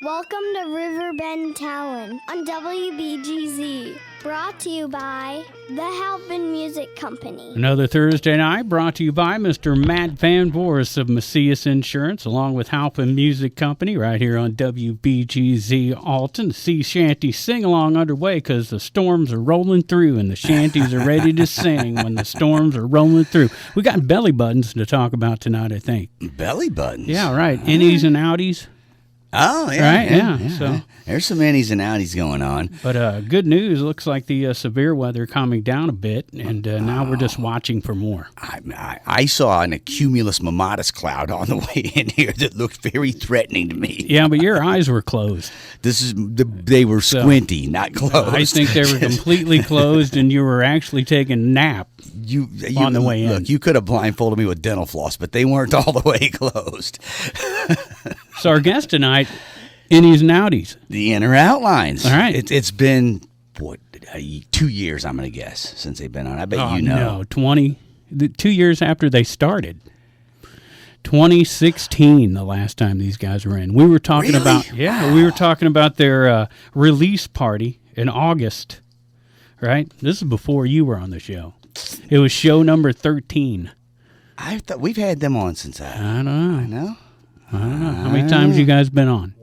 Welcome to Riverbend Talon on WBGZ. Brought to you by the Halpin Music Company. Another Thursday night brought to you by Mr. Matt Van Voorhis of Macias Insurance, along with Halpin Music Company, right here on WBGZ Alton. Sea Shanty sing-along underway because the storms are rolling through and the shanties are ready to sing when the storms are rolling through. We got belly buttons to talk about tonight, I think. Belly buttons? Yeah, right. Innies and outies. Oh, yeah. Right? Yeah. So there's some innies and outies going on. But good news, looks like the severe weather calming down a bit, and now we're just watching for more. I saw an cumulus mammatus cloud on the way in here that looked very threatening to me. Yeah, but your eyes were closed. They were squinty, not closed. I think they were completely closed, and you were actually taking a nap on the way in. Look, you could have blindfolded me with dental floss, but they weren't all the way closed. So our guest tonight, innies and outies. The inner outlines. All right. It's been, 2 years, I'm going to guess, since they've been on. I bet you know. No, 2 years after they started. 2016, the last time these guys were in. We were talking about, we were talking about their release party in August, right? This is before you were on the show. It was show number 13. I thought we've had them on since I don't know. I know. How many times you guys been on?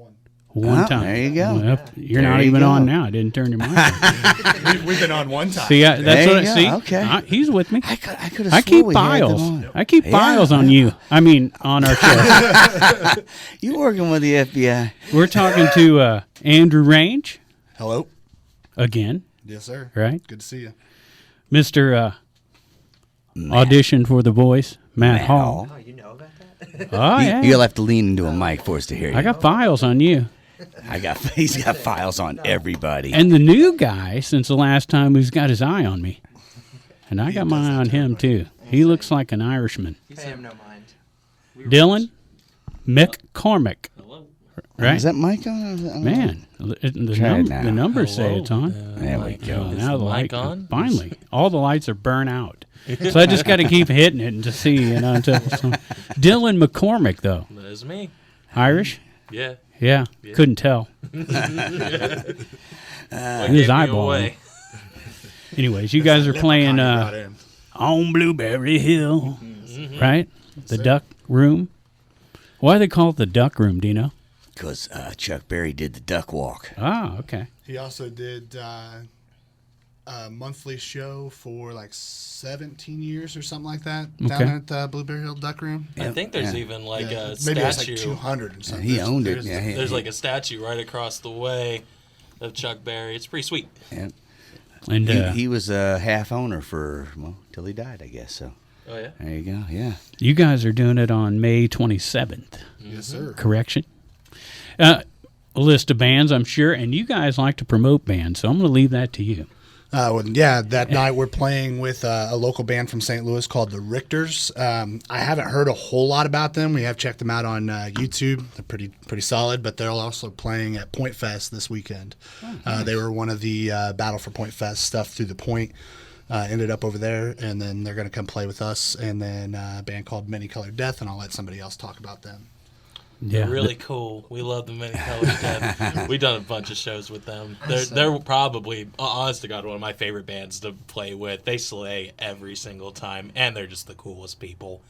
One time. There you go. Well, you're not even on now. I didn't turn your mic on. We've been on one time. See, that's what I see. Okay. He's with me. I could have I keep files. I keep files on you. I mean, on our show. You working with the FBI? We're talking to Andrew Range Hello. again. Yes, sir. Right. Good to see you. Mr. Audition for The Voice, Matt Hall. Oh, you know about that? Oh, yeah. You'll have to lean into a mic for us to hear you. I got files on you. He's got files on everybody. And the new guy, since the last time, who's got his eye on me. And I got my eye on him, too. He looks like an Irishman. Pay him no mind. Dylan McCormick. Right? Is that mic on? Man, the numbers say it's on. There we go. Now the light on? Finally, all the lights are burnt out. So I just got to keep hitting it and to see, until Dylan McCormick, though. That is me. Irish? Yeah. Yeah. Couldn't tell. He was eyeballing. Anyways, you guys are playing on Blueberry Hill, right? The Duck Room. Why do they call it the Duck Room, do you know? Because Chuck Berry did the duck walk. Oh, okay. He also did a monthly show for like 17 years or something like that down at the Blueberry Hill Duck Room. I think there's even like a maybe it was statue. like 200 or something. He owned it. There's like a statue right across the way of Chuck Berry. It's pretty sweet. Yeah. And He was a half owner till he died, I guess. So Oh, yeah? there you go. Yeah. you guys are doing it on May 27th. Yes, sir. Correction. A list of bands, I'm sure, and you guys like to promote bands, so I'm going to leave that to you. That night we're playing with a local band from St. Louis called the Richters. I haven't heard a whole lot about them. We have checked them out on YouTube. They're pretty solid, but they're also playing at Point Fest this weekend. Nice. They were one of the Battle for Point Fest stuff through the Point. Ended up over there, and then they're going to come play with us, and then a band called Many Colored Death, and I'll let somebody else talk about them. Yeah, They're really cool. We love the Many Colored Death. We've done a bunch of shows with them. They're probably, honest to God, one of my favorite bands to play with. They slay every single time, and they're just the coolest people.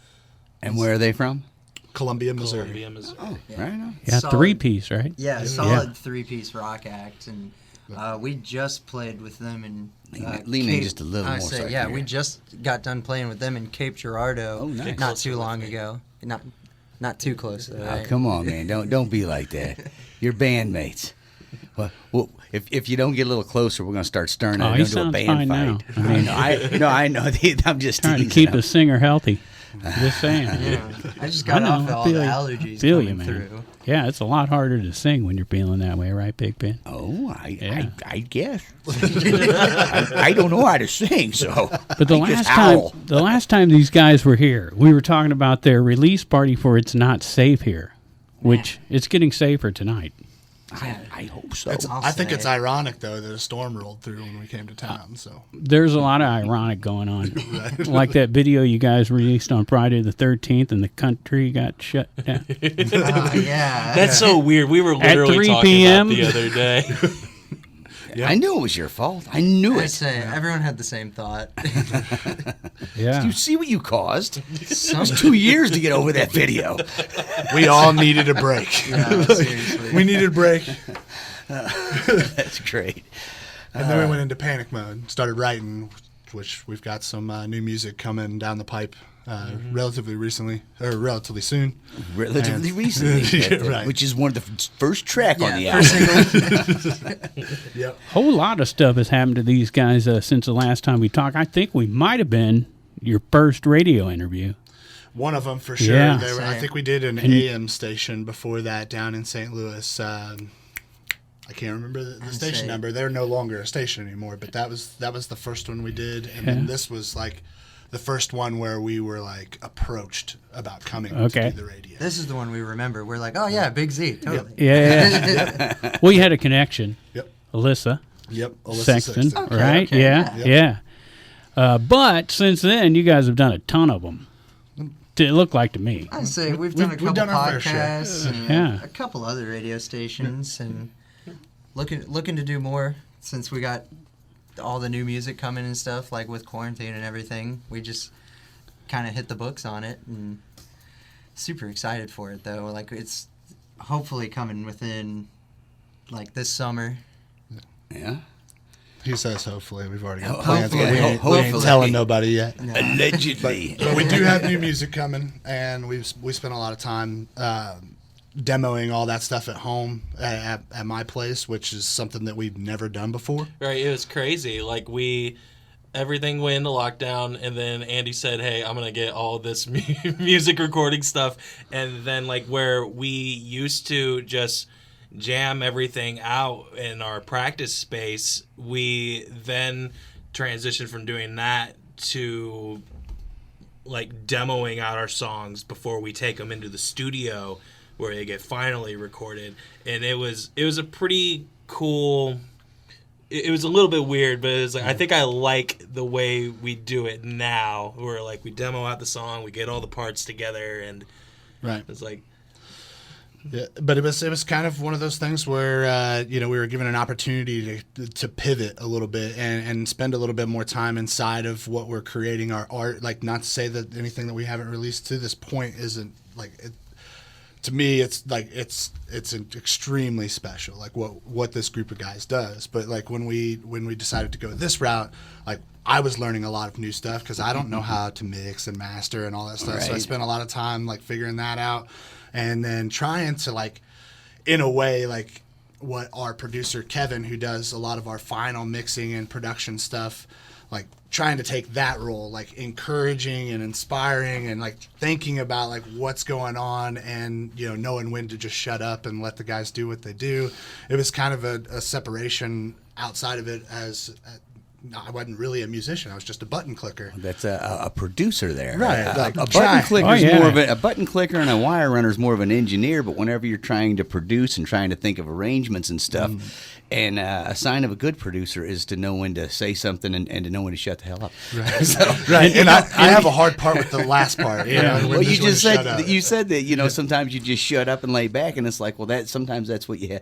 And where are they from? Columbia, Missouri. Columbia, Missouri. Oh, right on. Yeah, Solid. 3-piece, right? Yeah, solid 3-piece rock act, and we just played with them in Lean in just a little more. So I can we hear. just got done playing with them in Cape Girardeau. Oh, nice. Not too long ago. Not too close. Though, right? Oh, come on, man! Don't be like that. You're bandmates. Well, if you don't get a little closer, we're gonna start stirring it into a band fight. I know. I'm just Trying to teasing keep them. a singer healthy. Just saying. Yeah. I just got off all the allergies feel coming you, man. through. Yeah, it's a lot harder to sing when you're feeling that way, right, Big Ben? Oh, I guess. I don't know how to sing, so. But the last time these guys were here, we were talking about their release party for It's Not Safe Here, which it's getting safer tonight. I hope so. I think it's ironic though that a storm rolled through when we came to town. So There's a lot of ironic going on. Like that video you guys released on Friday the 13th and the country got shut down. Yeah. That's so weird. We were literally 3 talking p.m.? about the other day. I knew it was your fault. I knew I it. say everyone had the same thought. Yeah. You see what you caused? It was 2 years to get over that video. we all needed a break. Yeah, seriously. We needed a break, That's great. and then we went into panic mode. Started writing, which we've got some new music coming down the pipe. Relatively recently, or relatively soon. Relatively recently, Yeah, right. which is one of the first track on the Yeah, album. first single. Yep. Whole lot of stuff has happened to these guys since the last time we talked. I think we might have been your first radio interview. One of them for sure. Yeah. I think we did an AM station before that down in St. Louis. I can't remember the station number. They're no longer a station anymore, but that was the first one we did, and then this was like the first one where we were like approached about coming to do the radio. This is the one we remember. We're like, oh yeah, Big Z, totally. Yeah. Well, you had a connection. Yep. Alyssa. Yep. Alyssa Sexton, Okay, right? okay, Yeah. But since then, you guys have done a ton of them. It looked like to me. I say we've done a couple done our fair share. podcasts and Yeah. a couple other radio stations, and looking to do more since we got all the new music coming and stuff, like with quarantine and everything. We just kind of hit the books on it, and super excited for it though. Like it's hopefully coming within like this summer. Yeah. He says hopefully. We've already got Hopefully. plans, but we ain't Hopefully. telling nobody yet. Allegedly. But we do have new music coming, and we spent a lot of time demoing all that stuff at home at my place, which is something that we've never done before. Right, it was crazy. Like everything went into lockdown, and then Andy said, "Hey, I'm gonna get all this music recording stuff," and then like where we used to just jam everything out in our practice space, we then transitioned from doing that to like demoing out our songs before we take them into the studio where they get finally recorded. And it was a pretty cool. It was a little bit weird, but it was like I think I like the way we do it now, where like we demo out the song, we get all the parts together, and Right. it's like. Yeah, but it was kind of one of those things where we were given an opportunity to pivot a little bit and spend a little bit more time inside of what we're creating, our art. Like, not to say that anything that we haven't released to this point isn't like it, to me. It's like it's extremely special, like what this group of guys does. But like when we decided to go this route, like I was learning a lot of new stuff because I don't know how to mix and master and all that stuff. So I spent a lot of time like figuring that out. And then trying to, like, in a way, like what our producer Kevin, who does a lot of our final mixing and production stuff, like trying to take that role, like encouraging and inspiring and like thinking about like what's going on and, knowing when to just shut up and let the guys do what they do. It was kind of a separation outside of it as I wasn't really a musician. I was just a button clicker. That's a producer there. Right. A button clicker is more of a button clicker, and a wire runner is more of an engineer. But whenever you're trying to produce and trying to think of arrangements and stuff, and a sign of a good producer is to know when to say something and to know when to shut the hell up. Right. Right. And I have a hard part with the last part. Well, you just said that sometimes you just shut up and lay back, and it's like, well, sometimes that's what you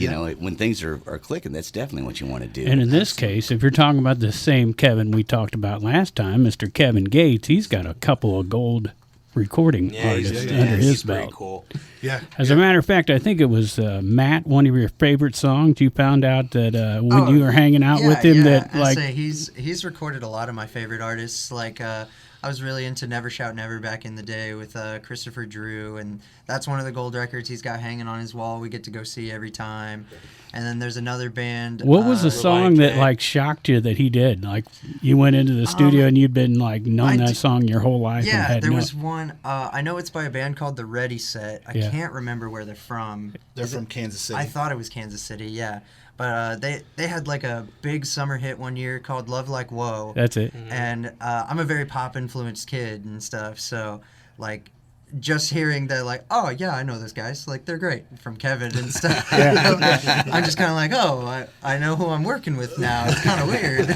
know when things are clicking. That's definitely what you want to do. And in this case, if you're talking about the same Kevin we talked about last time, Mr. Kevin Gates, he's got a couple of gold recording artists under his belt. Pretty cool. Yeah. As a matter of fact, I think it was Matt, one of your favorite songs. You found out that when you were hanging out with him, that like he's recorded a lot of my favorite artists. Like I was really into Never Shout Never back in the day with Christopher Drew, and that's one of the gold records he's got hanging on his wall. We get to go see every time. And then there's another band. What was the song that like shocked you that he did? Like you went into the studio and you'd been like known that song your whole life. Yeah, and had there was one. I know it's by a band called The Ready Set. I can't remember where they're from. They're from Kansas City. I thought it was Kansas City. Yeah, but they had like a big summer hit one year called Love Like Whoa. That's it. And I'm a very pop influenced kid and stuff, so like just hearing that, like, oh yeah, I know those guys, like they're great, from Kevin and stuff. I'm just kind of like, oh, I know who I'm working with now. It's kind of weird.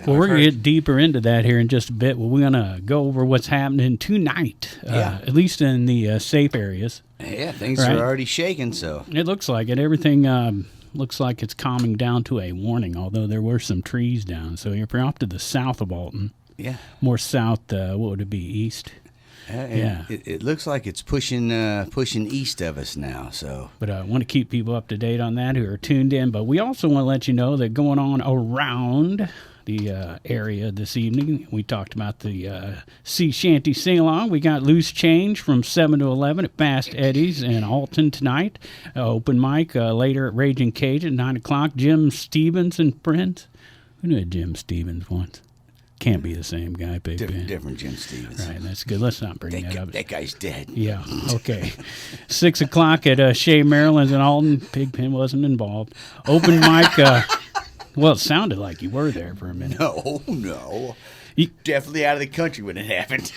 Well, we're going to get deeper into that here in just a bit. Well, we're going to go over what's happening tonight, at least in the safe areas. Yeah, things are already shaking, so. It looks like it. Everything looks like it's calming down to a warning, although there were some trees down. So if you're off to the south of Alton, more south, what would it be, east? It looks like it's pushing east of us now. So, but I want to keep people up to date on that who are tuned in. But we also want to let you know that going on around the area this evening, we talked about the sea shanty sing along. We got Loose Change from 7 to 11 at Fast Eddie's in Alton tonight. Open mic later at Ragin' Cajun at 9 o'clock. Jim Stevens and friends. Who knew Jim Stevens once? Can't be the same guy, Big Ben. Different Jim Stevens. Right, that's good. Let's not bring that up. That guy's dead. Yeah, okay. 6 o'clock at Chez, Marilyn's in Alton. Big Ben wasn't involved. Open mic. Well, it sounded like you were there for a minute. No. Definitely out of the country when it happened.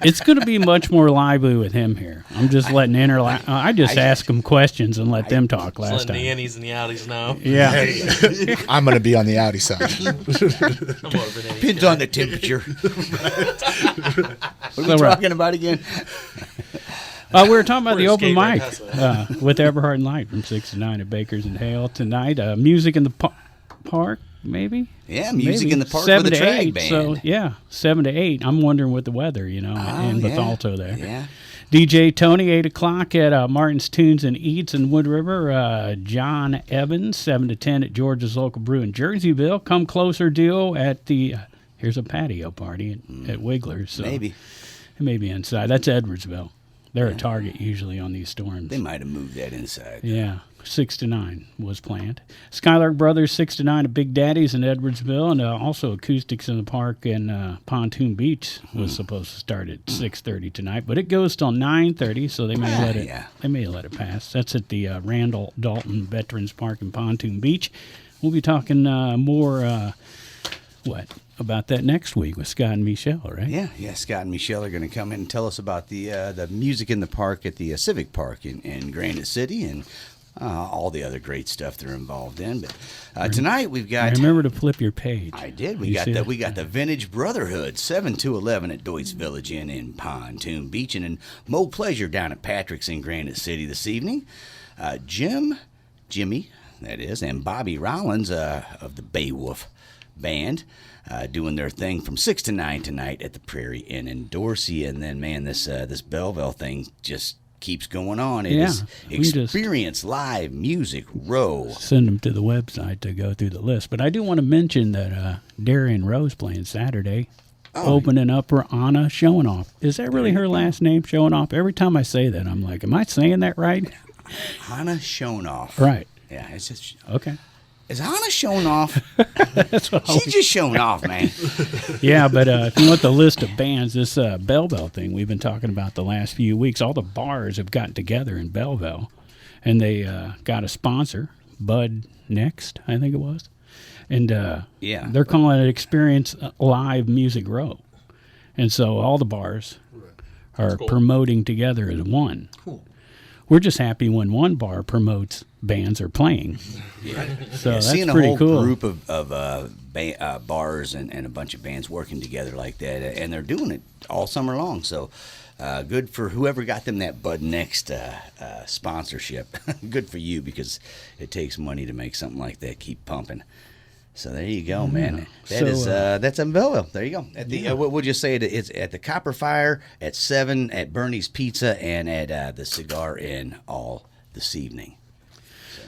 It's going to be much more lively with him here. I'm just letting I just ask him questions and let them talk last time. The innies and the outies know. Yeah. I'm going to be on the Audi side. Depends on the temperature. What are we talking about again? We were talking about the open mic with Everhard and Light from 6 to 9 at Baker's and Hale tonight. Music in the park, maybe? Yeah, music in the park 7 with a to Tragg 8, band. So, yeah, 7 to 8. I'm wondering with the weather, in Bethalto there. Yeah. DJ Tony, 8 o'clock at Martin's Tunes and Eats in Wood River. John Evans, 7 to 10 at George's Local Brew in Jerseyville. Come Closer deal at the, here's a patio party at Wiggler's. So Maybe. It may be inside. That's Edwardsville. They're a target usually on these storms. They might have moved that inside. Yeah, 6 to 9 was planned. Skylark Brothers, 6 to 9 at Big Daddy's in Edwardsville, and also Acoustics in the Park in Pontoon Beach was supposed to start at 6:30 tonight, but it goes till 9:30, so they may let it pass. That's at the Randall Dalton Veterans Park in Pontoon Beach. We'll be talking more. About that next week with Scott and Michelle, right? Yeah. Scott and Michelle are going to come in and tell us about the music in the park at the Civic Park in Granite City and all the other great stuff they're involved in. But tonight we've got. Remember to flip your page. I did. We got the Vintage Brotherhood 7 to 11 at Doit's Village Inn in Pontoon Beach, and in Mo Pleasure down at Patrick's in Granite City this evening. Jimmy, that is, and Bobby Rollins of the Beowulf Band. Doing their thing from 6 to 9 tonight at the Prairie Inn in Dorsey. And then, man, this Belleville thing just keeps going on. It is Experience Live Music Row. Send them to the website to go through the list. But I do want to mention that Darian Rose playing Saturday, opening up for Anna Showinoff. Is that really her last name, Showinoff? Every time I say that, I'm like, am I saying that right? Anna Showinoff. Right. Yeah, it's just... Okay. Is Anna showing off? She's just showing off, man. Yeah, but if you want the list of bands, this Belleville thing we've been talking about the last few weeks, all the bars have gotten together in Belleville, and they got a sponsor, Bud Next, I think it was. And they're calling it Experience Live Music Row. And so all the bars are promoting together as one. Cool. We're just happy when one bar promotes bands are playing. So that's seeing pretty a whole cool. group of bars and a bunch of bands working together like that, and they're doing it all summer long. So good for whoever got them that Bud Next sponsorship. Good for you, because it takes money to make something like that keep pumping. So there you go, man. That's in Belleville. There you go. At the we'll just say it's at the Copper Fire at 7 at Bernie's Pizza and at the Cigar Inn all this evening.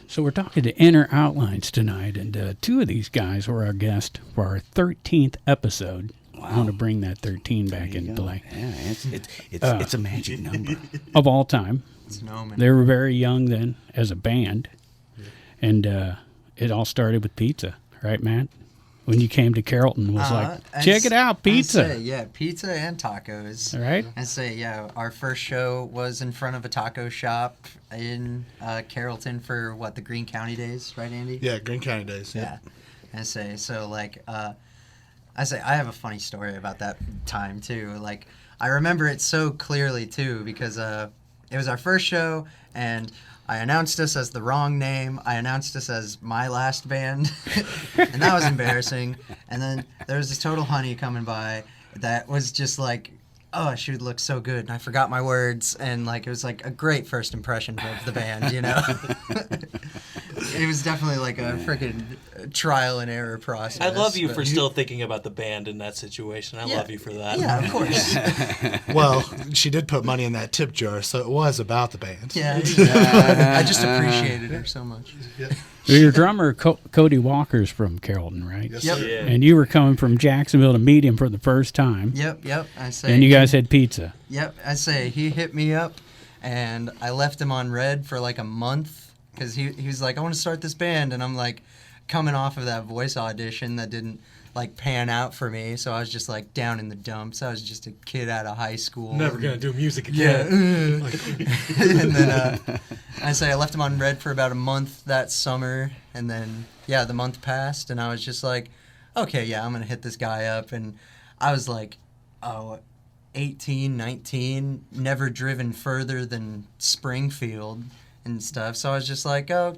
So we're talking to Inner Outlines tonight, and two of these guys were our guests for our 13th episode. Wow. I want to bring that 13 back into play. Yeah, it's a magic number of all time. It's they were very young then as a band, and it all started with pizza. Right, Matt? When you came to Carrollton, was like, check it out, pizza. Pizza and tacos. All right. Our first show was in front of a taco shop in Carrollton for the Greene County days, right, Andy? Yeah, Greene County days. Yeah. I have a funny story about that time too. Like, I remember it so clearly too because it was our first show and I announced us as the wrong name. I announced us as my last band, and that was embarrassing. And then there was this Total Honey coming by that was just like, oh, she would look so good, and I forgot my words, and like it was like a great first impression of the band, you know. It was definitely like a freaking trial and error process. I love you for still thinking about the band in that situation. I love you for that. Yeah, of course. Well, she did put money in that tip jar, so it was about the band. Yeah, I just appreciated her so much. Yeah. Your drummer, Cody Walker's from Carrollton, right? Yes, Yep. sir. Yeah. And you were coming from Jacksonville to meet him for the first time. Yep. I say. And you guys had pizza. Yep, I say he hit me up, and I left him on red for like a month because he was like, I want to start this band, and I'm like coming off of that voice audition that didn't like pan out for me, so I was just like down in the dumps. I was just a kid out of high school. Never gonna do music Yeah. again. And then I say I left him on red for about a month that summer, and then the month passed, and I was just like, okay, yeah, I'm gonna hit this guy up, and I was like, 18, 19, never driven further than Springfield and stuff, so I was just like, oh,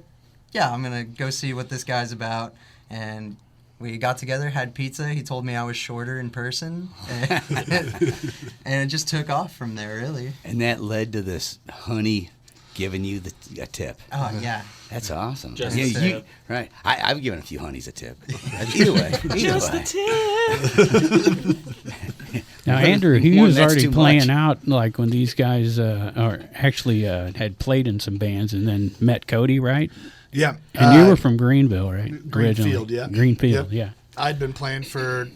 yeah, I'm gonna go see what this guy's about, and we got together, had pizza. He told me I was shorter in person, and it just took off from there, really. And that led to this honey giving you a tip. Oh, yeah. That's awesome. Just yeah, a you, tip. right. I've given a few honeys a tip. Either way. Just way. a tip. Now, Andrew, he One, was that's already too playing much. out like when these guys had played in some bands and then met Cody, right? Yeah. And you were from Greenville, right? Greenfield, Originally. yeah. Greenfield, Yep. yeah. I'd been playing for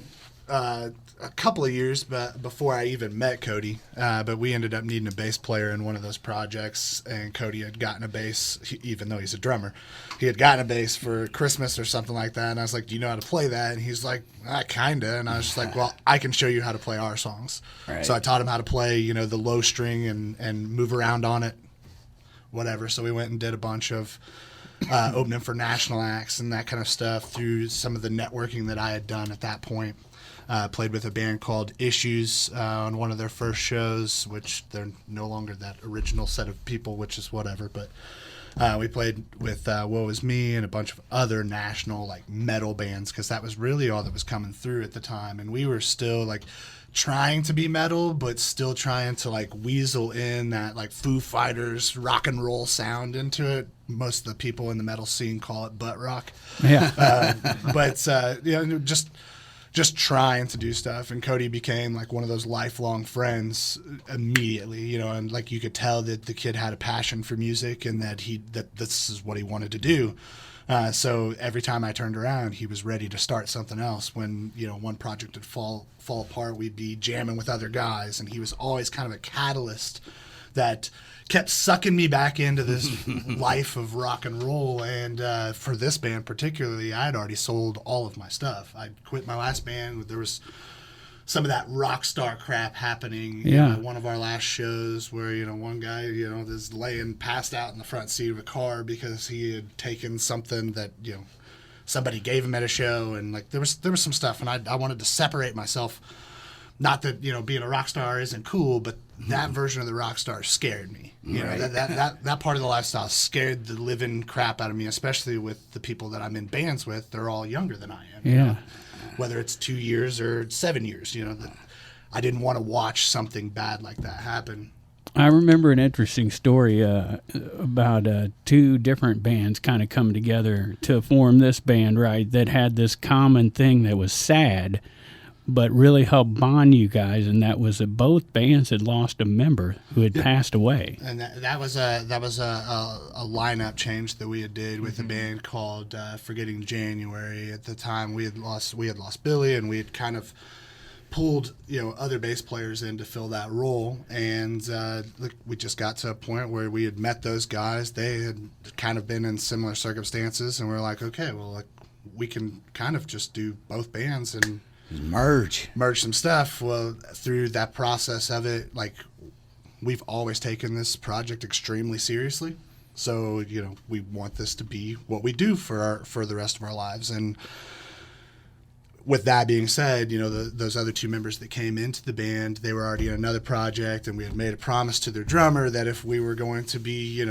a couple of years before I even met Cody, but we ended up needing a bass player in one of those projects, and Cody had gotten a bass, even though he's a drummer. He had gotten a bass for Christmas or something like that, and I was like, do you know how to play that? And he's like, kinda. And I was just like, well, I can show you how to play our songs. Right. So I taught him how to play, the low string and move around on it, whatever. So we went and did a bunch of opening for national acts and that kind of stuff through some of the networking that I had done at that point. Played with a band called Issues on one of their first shows, which they're no longer that original set of people, which is whatever. But we played with Woe Is Me and a bunch of other national like metal bands because that was really all that was coming through at the time. And we were still like trying to be metal, but still trying to like weasel in that like Foo Fighters rock and roll sound into it. Most of the people in the metal scene call it butt rock. Yeah. But just trying to do stuff, and Cody became like one of those lifelong friends immediately, and like you could tell that the kid had a passion for music and that this is what he wanted to do. So every time I turned around, he was ready to start something else. When one project would fall apart, we'd be jamming with other guys, and he was always kind of a catalyst that kept sucking me back into this life of rock and roll. And for this band particularly, I had already sold all of my stuff. I quit my last band. There was some of that rock star crap happening. Yeah. One of our last shows where, one guy, is laying passed out in the front seat of a car because he had taken something that, somebody gave him at a show. And like there was some stuff, and I wanted to separate myself. Not that, being a rock star isn't cool, but that version of the rock star scared me. Right. That part of the lifestyle scared the living crap out of me, especially with the people that I'm in bands with. They're all younger than I am. Yeah. Whether it's 2 years or 7 years, I didn't want to watch something bad like that happen. I remember an interesting story about two different bands kind of come together to form this band, right, that had this common thing that was sad, but really helped bond you guys, and that was that both bands had lost a member who had passed away. And that was a lineup change that we had did with a band called Forgetting January. At the time, we had lost Billy, and we had kind of pulled other bass players in to fill that role. And we just got to a point where we had met those guys. They had kind of been in similar circumstances, and we were like, okay, well, like we can kind of just do both bands and merge some stuff. Well, through that process of it, like we've always taken this project extremely seriously. So, we want this to be what we do for the rest of our lives. And with that being said, those other two members that came into the band, they were already in another project, and we had made a promise to their drummer that if we were going to be,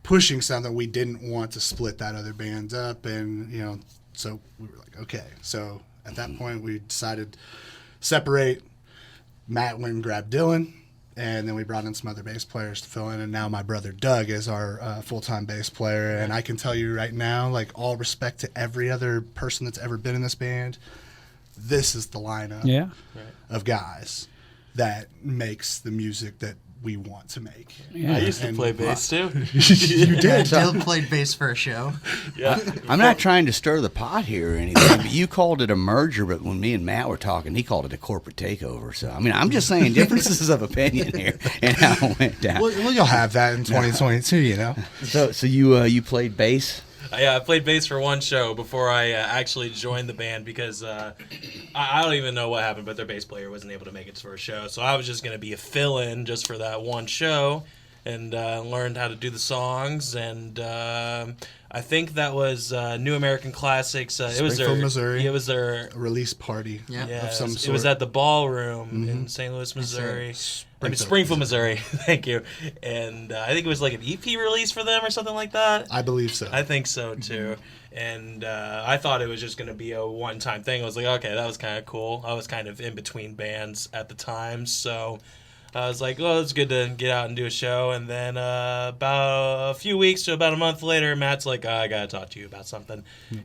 pushing something, we didn't want to split that other band up. And, so we were like, okay. So at that point, we decided separate. Matt went and grabbed Dylan, and then we brought in some other bass players to fill in, and now my brother Doug is our full-time bass player. And I can tell you right now, like, all respect to every other person that's ever been in this band, this is the lineup of guys that makes the music that we want to make. Yeah. I used to play bass too. You did. Dylan played bass for a show. Yeah. I'm not trying to stir the pot here or anything, but you called it a merger, but when me and Matt were talking, he called it a corporate takeover. So, I mean, I'm just saying differences of opinion here and how it went down. Well, you'll have that in 2022, So you played bass? I played bass for one show before I actually joined the band because I don't even know what happened, but their bass player wasn't able to make it for a show. So I was just going to be a fill-in just for that one show and learned how to do the songs. And I think that was New American Classics. It was their Missouri. It was their release party of some sort. It was at the Ballroom in St. Louis, Missouri. Springfield, Missouri. Thank you. And I think it was like an EP release for them or something like that. I believe so. I think so too. And I thought it was just going to be a one-time thing. I was like, okay, that was kind of cool. I was kind of in between bands at the time, so I was like, well, it's good to get out and do a show. And then about a few weeks to about a month later, Matt's like, I got to talk to you about something.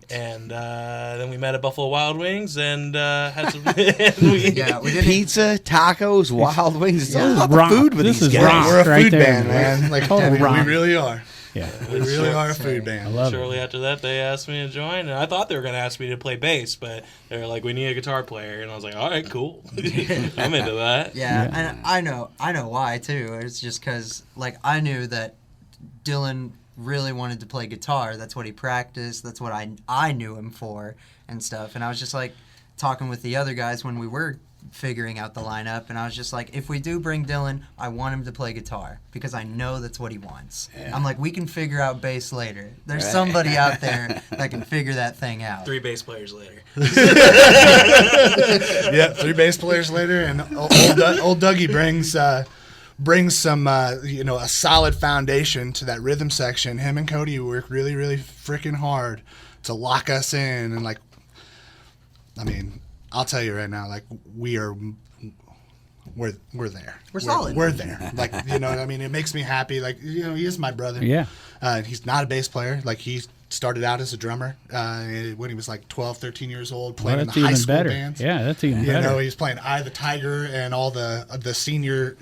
And then we met at Buffalo Wild Wings and had some we did pizza, tacos, Wild Wings. It's all about the rock. food with This these is guys. rock. We're a Right food there, band, man. Like, Total rock. we really are. Yeah. We really are a food band. I love Shortly it. after that, they asked me to join, and I thought they were going to ask me to play bass, but they were like, "We need a guitar player," and I was like, "All right, cool, I'm into that." Yeah, and I know why too. It's just because like I knew that Dylan really wanted to play guitar. That's what he practiced. That's what I knew him for and stuff. And I was just like talking with the other guys when we were figuring out the lineup, and I was just like, if we do bring Dylan, I want him to play guitar because I know that's what he wants. Yeah. I'm like, we can figure out bass later. There's somebody out there that can figure that thing out. 3 bass players later. Yeah, 3 bass players later, and old Dougie brings some a solid foundation to that rhythm section. Him and Cody work really, really freaking hard to lock us in, and like, I mean, I'll tell you right now, like, we're there. We're solid. We're there. Like, you know what I mean? It makes me happy. Like, he is my brother. Yeah. He's not a bass player. Like, he started out as a drummer when he was like 12, 13 years old, playing in the high school better. bands. Yeah, that's even better. You know, he was playing Eye of the Tiger, and all the senior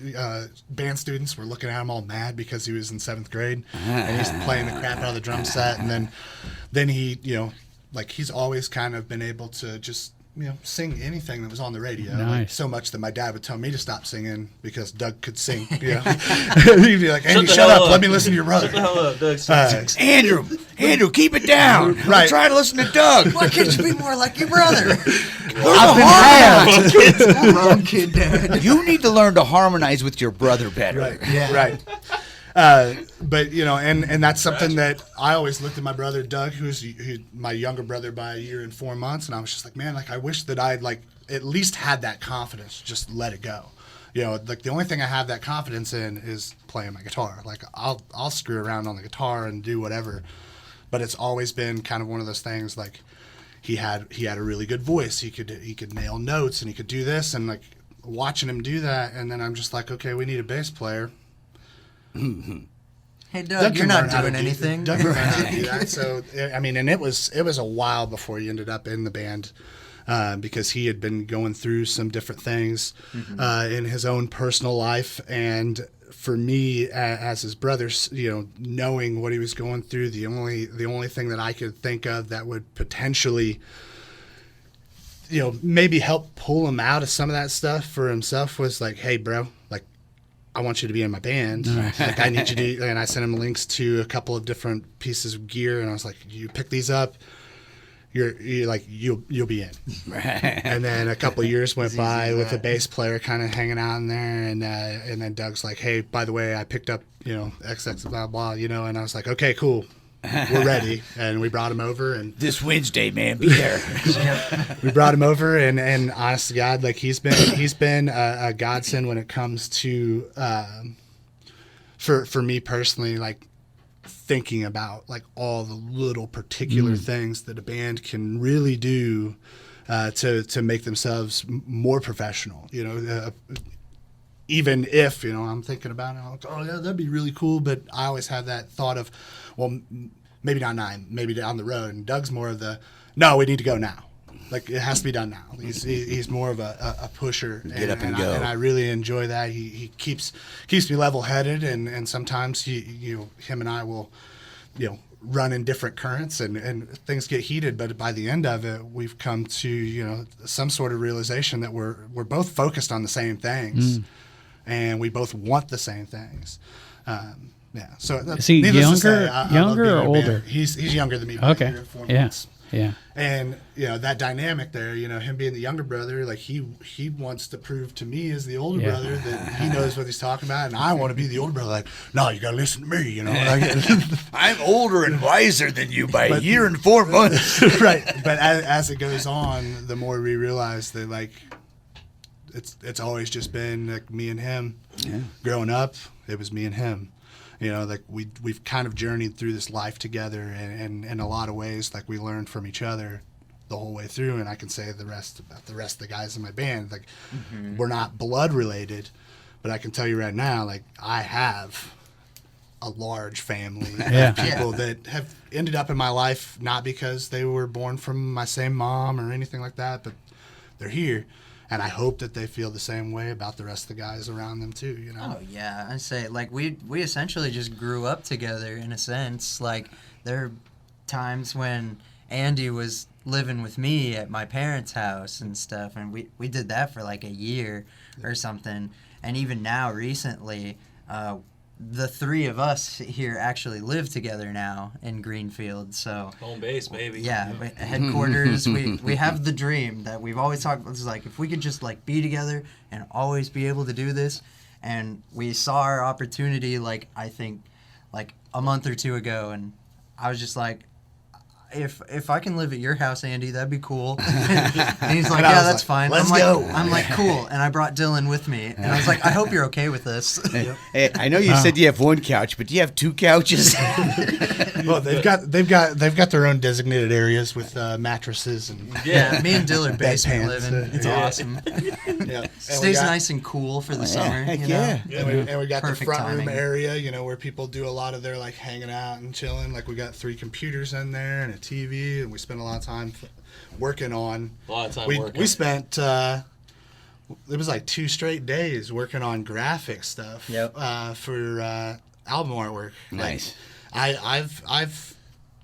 band students were looking at him all mad because he was in 7th grade. And he's playing the crap out of the drum set. And then he, like, he's always kind of been able to just, sing anything that was on the radio. Nice. Like, so much that my dad would tell me to stop singing because Doug could sing. He'd be like, Andy, shut up. Let me listen to your brother. Shut the hell up, Doug. Andrew, keep it down. Right. I'm trying to listen to Doug. Why can't you be more like your brother? I've Wrong kid, Dad. You need to learn to harmonize with your brother better. Right. Yeah. Right. But and that's something that I always looked at my brother Doug, who's my younger brother by a year and 4 months, and I was just like, man, like, I wish that I'd like at least had that confidence, just let it go. Like, the only thing I have that confidence in is playing my guitar. Like, I'll screw around on the guitar and do whatever, but it's always been kind of one of those things. Like, he had a really good voice. He could nail notes, and he could do this, and like watching him do that, and then I'm just like, okay, we need a bass player. Hey, Doug, you're not doing anything. Doug can learn how to do that. So, I mean, and it was a while before he ended up in the band because he had been going through some different things in his own personal life. And for me, as his brother, knowing what he was going through, the only thing that I could think of that would potentially, maybe help pull him out of some of that stuff for himself was like, hey, bro, like, I want you to be in my band. Like, I need you to, and I sent him links to a couple of different pieces of gear, and I was like, you pick these up, you'll be in. And then a couple of years went by with a bass player kind of hanging out in there, and then Doug's like, hey, by the way, I picked up, XX blah blah, and I was like, okay, cool, we're ready. And we brought him over, and This Wednesday, man, be there. we brought him over, and honest to God, like he's been a godsend when it comes to for me personally, like thinking about like all the little particular things that a band can really do to make themselves more professional. You know, even if I'm thinking about it, I'm like, oh yeah, that'd be really cool. But I always have that thought of, well, maybe not 9, maybe down the road. And Doug's more of the, no, we need to go now. Like it has to be done now. He's more of a pusher. Get up and go. And I really enjoy that. He keeps me level headed, and sometimes him and I will, run in different currents and things get heated. But by the end of it, we've come to some sort of realization that we're both focused on the same things, and we both want the same things. Yeah. So is he younger or older? He's younger than me. By Okay. 4 Yeah. months. Yeah. And that dynamic there, him being the younger brother, like he wants to prove to me as the older brother that he knows what he's talking about, and I want to be the older brother. Like, no, you got to listen to me. I'm older and wiser than you by a year and 4 months. Right. But as it goes on, the more we realize that like it's always just been like me and him. Yeah. Growing up, it was me and him. Like we've kind of journeyed through this life together, and in a lot of ways, like we learned from each other the whole way through. And I can say the rest about the rest of the guys in my band. Like we're not blood related, but I can tell you right now, like I have a large family of people that have ended up in my life not because they were born from my same mom or anything like that, but they're here. And I hope that they feel the same way about the rest of the guys around them too, Oh yeah, I say like we essentially just grew up together in a sense. Like there are times when Andy was living with me at my parents' house and stuff, and we did that for like a year or something. And even now, recently, the 3 of us here actually live together now in Greenfield. So home base, baby. Yeah, headquarters. we have the dream that we've always talked about. It's like if we could just like be together and always be able to do this. And we saw our opportunity, like I think, like a month or 2 ago, and I was just like, if I can live at your house, Andy, that'd be cool. And he's like, yeah, that's fine. Let's go. I'm like, cool. And I brought Dylan with me, and I was like, I hope you're okay with this. Hey, I know you said you have 1 couch, but do you have 2 couches? Well, they've got their own designated areas with mattresses and yeah. Me and Dylan are basement pants. living. It's awesome. Yeah, Stays nice and cool for the summer. heck you yeah. know? And we got the Perfect front timing. room area, where people do a lot of their like hanging out and chilling. Like we got 3 computers in there and a TV, and we spend a lot of time working on. working. We spent it was like 2 straight days working on graphic stuff. Yep. For album artwork. Nice. Like, I've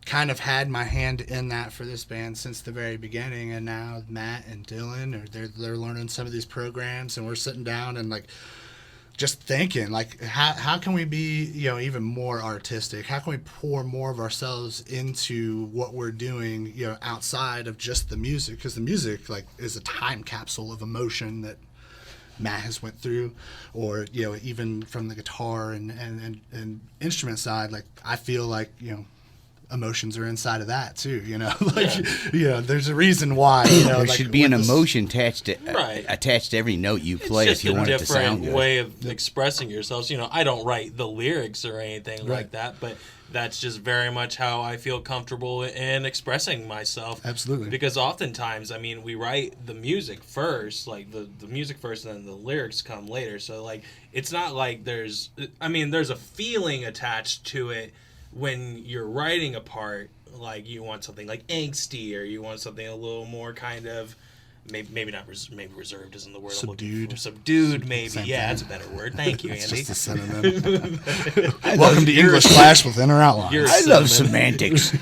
kind of had my hand in that for this band since the very beginning, and now Matt and Dylan they're learning some of these programs, and we're sitting down and like just thinking like how can we be even more artistic? How can we pour more of ourselves into what we're doing outside of just the music? Because the music like is a time capsule of emotion that Matt has went through, or even from the guitar and instrument side. Like I feel like emotions are inside of that too, there's a reason why there should be an emotion attached to every note you play It's if you just want a it to sound different good. way of expressing yourselves. I don't write the lyrics or anything like that, but that's just very much how I feel comfortable in expressing myself. Absolutely. Because oftentimes, we write the music first, like the music first, and then the lyrics come later. So like it's not like there's a feeling attached to it. When you're writing a part, like you want something like angsty, or you want something a little more kind of, maybe not, maybe reserved isn't the word I'm looking for. Subdued, maybe. Same Yeah, thing. that's a better word. Thank you, Andy. It's just a synonym. Welcome to English class with inner outlines. I love semantics.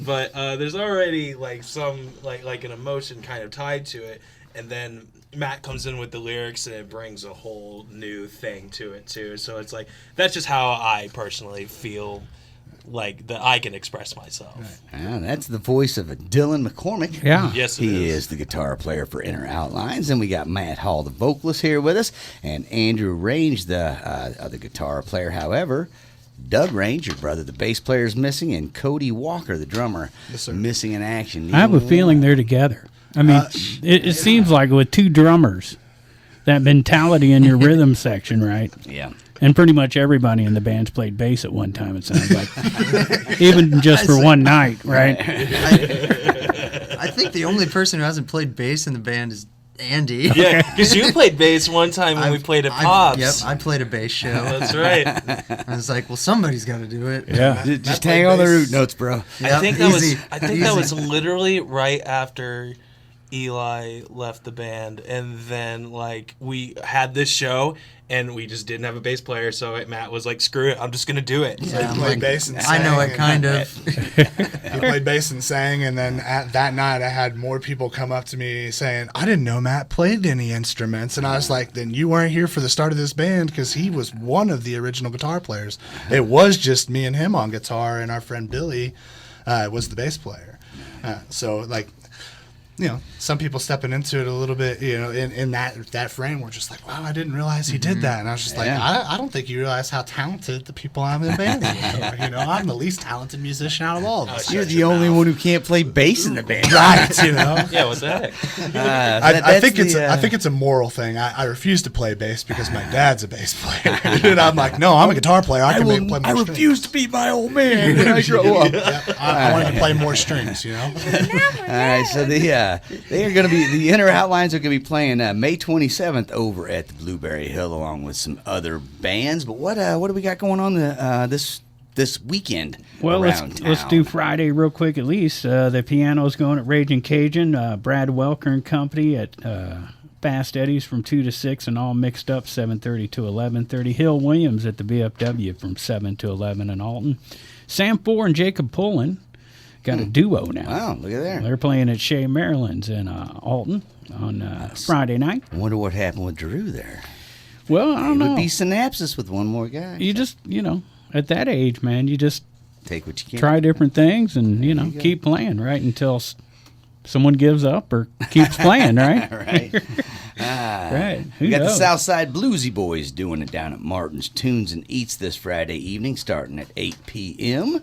But there's already like some like an emotion kind of tied to it, and then Matt comes in with the lyrics, and it brings a whole new thing to it too. So it's like that's just how I personally feel. Like that I can express myself. Right. That's the voice of Dylan McCormick. Yeah. Yes, He is the guitar player for Inner Outlines, and we got Matt Hall, the vocalist, here with us, and Andrew Range, the other guitar player. However, Doug Ranger, brother, the bass player, is missing, and Cody Walker, the drummer, missing in action. I have a feeling they're together. I mean, it seems like with two drummers, that mentality in your rhythm section, right? Yeah. And pretty much everybody in the band's played bass at one time, it sounds like. Even just for one night, right? I think the only person who hasn't played bass in the band is Andy. Yeah, because you played bass one time when we played at Pops. Yep, I played a bass show. That's right. I was like, well, somebody's got to do it. Yeah. Just hang on the root notes, bro. Yep, I think that easy. was literally right after Eli left the band, and then like we had this show and we just didn't have a bass player, so Matt was like, screw it, I'm just gonna do it. So he played bass and sang. I know it kind of. He played bass and sang, and then that night I had more people come up to me saying, I didn't know Matt played any instruments. And I was like, then you weren't here for the start of this band, because he was one of the original guitar players. It was just me and him on guitar, and our friend Billy was the bass player. So like, you know, some people stepping into it a little bit, you know, in that frame were just like, wow, I didn't realize he did that. And I was just like, I don't think you realize how talented the people I'm in the band are. You know, I'm the least talented musician out of all of us. You're the only one who can't play bass in the band. Right, you know. Yeah, what's that? I think it's a moral thing. I refuse to play bass because my dad's a bass player. And I'm like, no, I'm a guitar player. I play more I strings. refuse to be my old man when I grow up. I wanted to play more strings, you know. All right, so they are going to be, the Inner Outlines are going to be playing May 27th over at the Blueberry Hill along with some other bands. But what do we got going on this weekend? Well, around let's town? do Friday real quick at least. The piano's going at Ragin' Cajun. Brad Welker and company at Fast Eddie's from 2 to 6 and all mixed up 7:30 to 11:30. Hill Williams at the VFW from 7 to 11 in Alton. Sam Foor and Jacob Pullen got a duo now. Wow, look at there. They're playing at Chez Maryland's in Alton on Friday night. I wonder what happened with Drew there. Well, I don't It know. would be synapses with one more guy. You just, at that age, man, you just Take what you can. try different things and, keep playing, right, until someone gives up or keeps playing, right? Right. Right. Who We got the knows? Southside Bloozy Boys doing it down at Martin's Tunes and Eats this Friday evening starting at 8 p.m.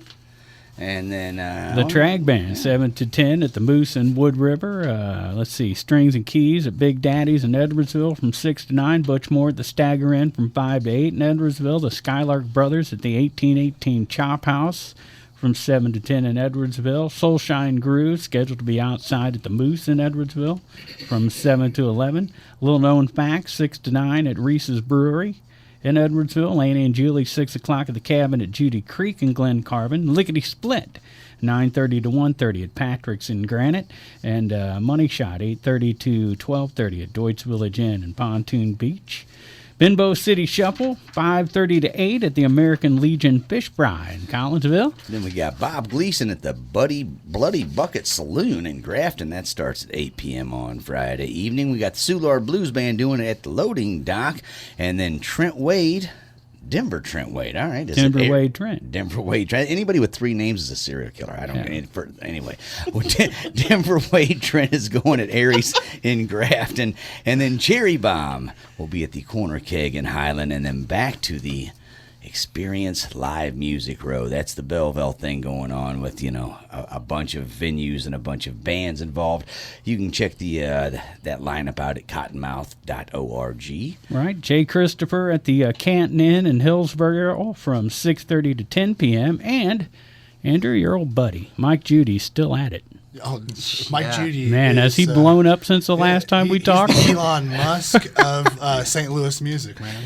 And then The Tragg Band, 7 to 10 at the Moose in Wood River. Let's see, Strings and Keys at Big Daddy's in Edwardsville from 6 to 9. Butch Moore at the Stagger Inn from 5 to 8 in Edwardsville. The Skylark Brothers at the 1818 Chophouse from 7 to 10 in Edwardsville. Soulshine Groove scheduled to be outside at the Moose in Edwardsville from 7 to 11. Little known facts, 6 to 9 at Reese's Brewery in Edwardsville. Lanny and Julie, 6 o'clock at the Cabin at Judy Creek in Glen Carbon. LiKiTy Split, 9:30 to 1:30 at Patrick's in Granite. And Money Shot, 8:30 to 12:30 at Doit's Village Inn in Pontoon Beach. Benbow City Shuffle, 5:30 to 8 at the American Legion Fish Fry in Collinsville. Then we got Bob Gleason at the Bloody Bucket Saloon in Grafton. That starts at 8 p.m. on Friday evening. We got the Soulshine Blues Band doing it at the Loading Dock. And then Denver Trent Wade. All right. Denver Wade Trent. Denver Wade Trent. Anybody with three names is a serial killer. I don't know. Anyway, Denver Wade Trent is going at Aries in Grafton. And then Cherry Bomb will be at the Corner Keg in Highland. And then back to the Experience Live Music Row. That's the Belleville thing going on with, a bunch of venues and a bunch of bands involved. You can check that lineup out at cottonmouth.org. Right. Jay Christopher at the Canton Inn in Hillsborough from 6:30 to 10 p.m. And Andrew, your old buddy, Mike Judy's still at it. Oh, Mike Judy. Man, has he blown up since the last time we talked? He's the Elon Musk of St. Louis music, man.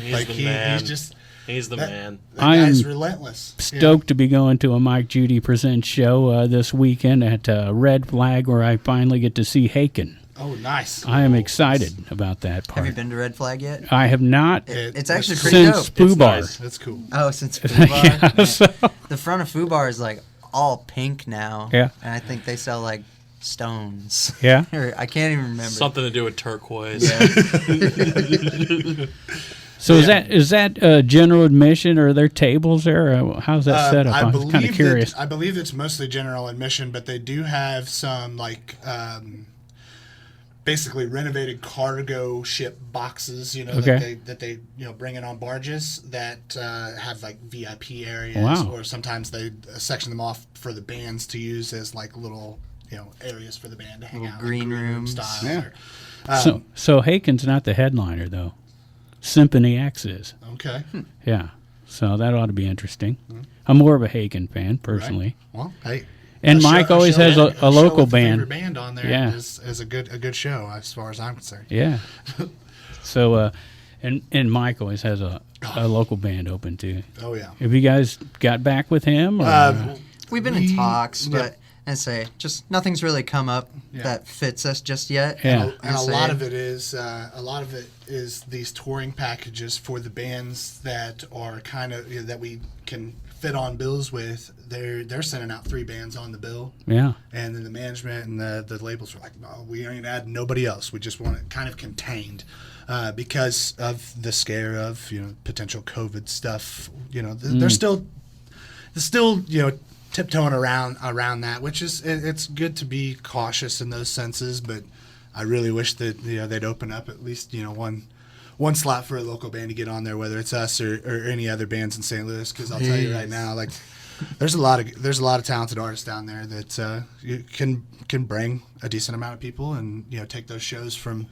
He's the man. That guy's relentless. Stoked to be going to a Mike Judy Presents show this weekend at Red Flag, where I finally get to see Haken. Oh, nice. I am excited about that part. Have you been to Red Flag yet? I have not. It's actually pretty since dope. Foo Bar. Nice. That's cool. Oh, since Foo Bar? Yeah, so- The front of Foo Bar is like all pink now. Yeah. And I think they sell like stones. Yeah. Or I can't even remember. Something to do with turquoise. So is that general admission, or are there tables there? Or how's that set up? I was kind of curious. I believe it's mostly general admission, but they do have some basically renovated cargo ship boxes, Okay. that they bring in on barges that have like VIP areas, Wow. or sometimes they section them off for the bands to use as like little areas for the band to hang Little out, green like room rooms. style. Yeah. So Haken's not the headliner though. Symphony X is. Okay. Yeah. So that ought to be interesting. I'm more of a Haken fan personally. Right. Well, hey. And Mike always has a show local with the favorite band. band on there Yeah. is a good show as far as I'm concerned. Yeah. So and Mike always has a local band open too. Oh yeah. Have you guys got back with him? Or? We've been in talks, but I say just nothing's really come up that fits us just yet. Yeah. And a lot of it is these touring packages for the bands that are kind of that we can fit on bills with. They're sending out 3 bands on the bill. Yeah. And then the management and the labels are like, no, we ain't adding nobody else. We just want it kind of contained because of the scare of potential COVID stuff. They're still tiptoeing around that, which is it's good to be cautious in those senses. But I really wish that they'd open up at least one slot for a local band to get on there, whether it's us or any other bands in St. Louis. Because I'll tell you right now, like there's a lot of talented artists down there that you can bring a decent amount of people and take those shows from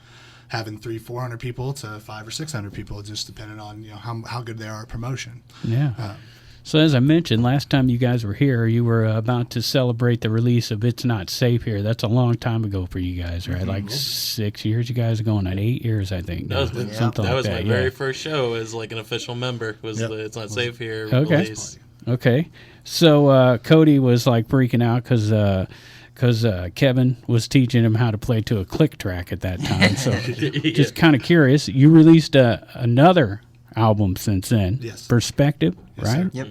having 300-400 people to 500 or 600 people, just depending on how good they are at promotion. Yeah. So as I mentioned, last time you guys were here, you were about to celebrate the release of It's Not Safe Here. That's a long time ago for you guys, right? Like 6 years you guys are going on, 8 years, I think. That was my yeah. very first show as like an official member. Was the It's Not Safe Here Okay. release. Okay. So Cody was like freaking out because Kevin was teaching him how to play to a click track at that time. So just kind of curious. You released another album since then. Yes. Perspective, Yes, right? sir. Yep.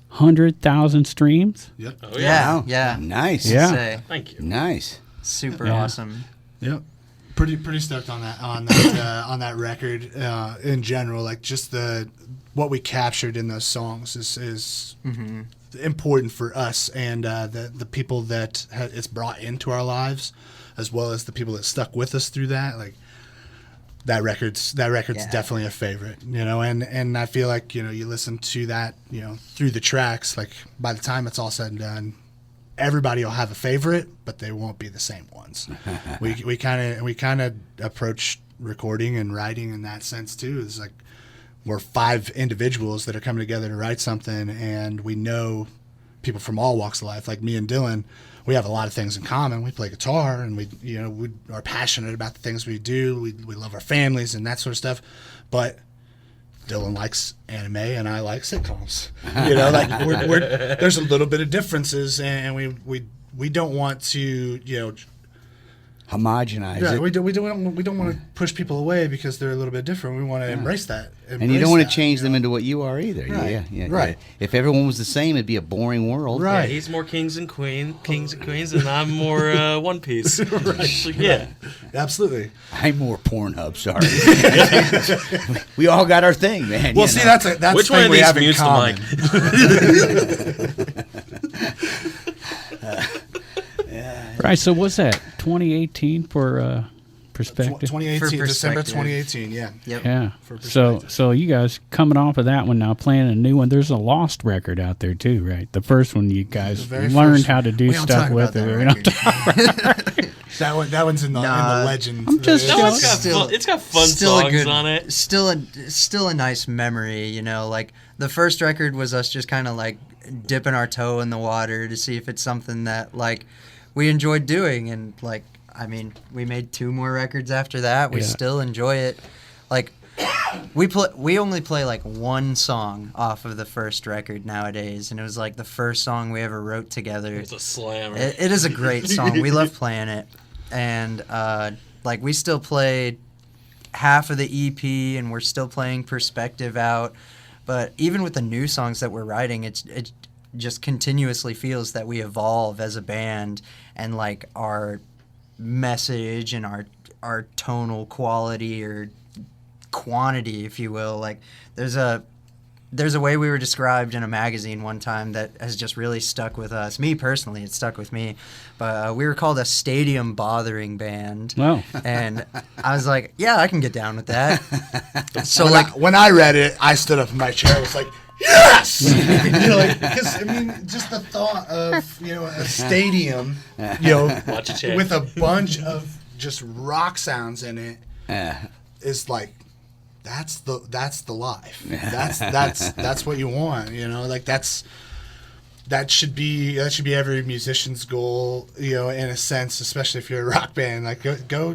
100,000 streams. Yep. Oh yeah. Yeah. Nice. Yeah. Say, Thank you. Nice. super Yeah. awesome. Yep. Pretty stoked on that on that record in general. Like just what we captured in those songs is important for us and the people that it's brought into our lives, as well as the people that stuck with us through that. Like that record's definitely a favorite, and I feel like you listen to that through the tracks. Like by the time it's all said and done, everybody will have a favorite, but they won't be the same ones. we kind of approach recording and writing in that sense too. It's like we're 5 individuals that are coming together to write something, and we know people from all walks of life. Like me and Dylan, we have a lot of things in common. We play guitar, and we are passionate about the things we do. We love our families and that sort of stuff, but Dylan likes anime and I like sitcoms. Like there's a little bit of differences, and we don't want to Homogenize yeah, it. we don't want to push people away because they're a little bit different. We want to embrace that. And you don't want to change them into what you are either. Right. Yeah. Right. If everyone was the same, it'd be a boring world. Right. Yeah, he's more kings and queens, and I'm more One Piece. Right. Yeah. Absolutely. I'm more Pornhub. Sorry. We all got our thing, man. Well, see, that's Which the one thing of we these have in mutes common. the Right. So what's that? 2018 for Perspective? 2018, For December Perspective. 2018. Yeah. Yep. Yeah. For So Perspective. you guys coming off of that one now, playing a new one. There's a lost record out there too, right? The first one you guys The very learned first how to do We don't stuff talk with about it. that We don't record. That one's in the legend. I'm just That one's got Still- fun, it's got fun still a songs good- on it. Still a nice memory, like the first record was us just kind of like dipping our toe in the water to see if it's something that like we enjoyed doing, and like I mean we made 2 more records after that. We Yeah. still enjoy it. Like we only play like 1 song off of the first record nowadays, and it was like the first song we ever wrote together. It's a slammer. It is a great song. We love playing it. And, like, we still played half of the EP, and we're still playing Perspective out. But even with the new songs that we're writing, it just continuously feels that we evolve as a band, and, like, our message and our tonal quality or quantity, if you will. Like, there's a there's a way we were described in a magazine one time that has just really stuck with us. Me personally, it stuck with me. But we were called a stadium bothering band. Wow. And I was like, yeah, I can get down with that. So when I read it, I stood up in my chair. I was like, yes! Because I mean, just the thought of a stadium, with a bunch of just rock sounds in it, is like. That's the life. That's what you want. That should be every musician's goal. In a sense, especially if you're a rock band. Like go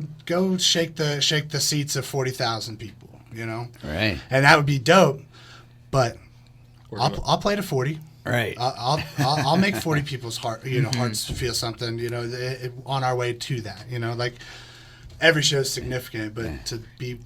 shake the seats of 40,000 people. Right. And that would be dope. But I'll play to 40. Right. I'll make 40 people's hearts feel something. On our way to that. Like every show is significant, but to be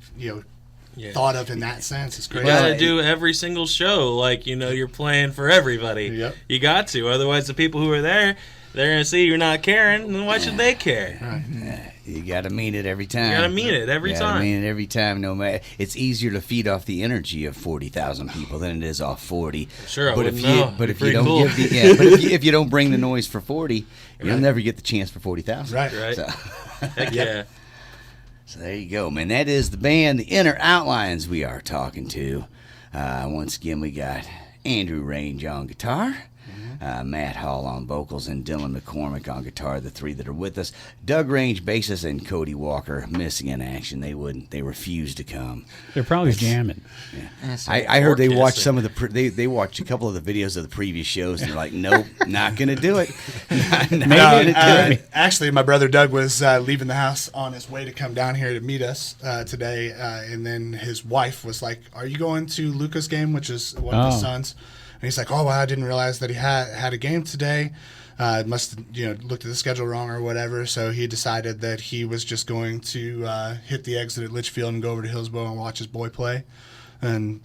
thought of in that sense is great. You gotta do every single show like you're playing for everybody. Yep. You got to, otherwise the people who are there, they're gonna see you're not caring, and then why should they care? Right. You gotta mean it every time. You gotta mean it every time. Mean it every time. No matter, it's easier to feed off the energy of 40,000 people than it is off 40. Sure, but if you don't cool. if you don't bring the noise for 40, you'll never get the chance for 40,000. Right. So. Heck yeah. So there you go, man. That is the band, the Inner Outlines, we are talking to. Once again, we got Andrew Range on guitar, Matt Hall on vocals, and Dylan McCormick on guitar, the three that are with us. Doug Range, bassist, and Cody Walker missing in action. They refused to come. They're probably jamming. Yeah. I heard they watched some of they watched a couple of the videos of the previous shows, and they're like, nope, not going to do it. Actually, my brother Doug was leaving the house on his way to come down here to meet us today, and then his wife was like, are you going to Luca's game, which is one of his sons? And he's like, oh, well, I didn't realize that he had a game today. Must have looked at the schedule wrong or whatever. So he decided that he was just going to hit the exit at Litchfield and go over to Hillsborough and watch his boy play. And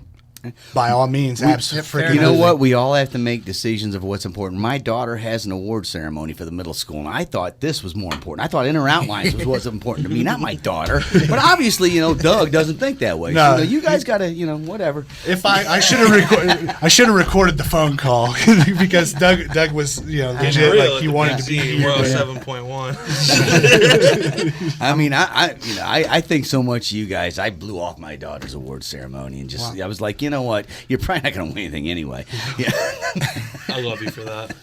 by all means, absolutely. You know what? We all have to make decisions of what's important. My daughter has an award ceremony for the middle school, and I thought this was more important. I thought Inner Outlines was what's important to me, not my daughter. But obviously, Doug doesn't think that way. No. So, you guys got to, whatever. If I should have recorded the phone call because Doug was legit like he wanted to be here. 7.1. I mean, I think so much of you guys. I blew off my daughter's award ceremony and just I was like, you know what? You're probably not going to win anything anyway. Yeah. I love you for that.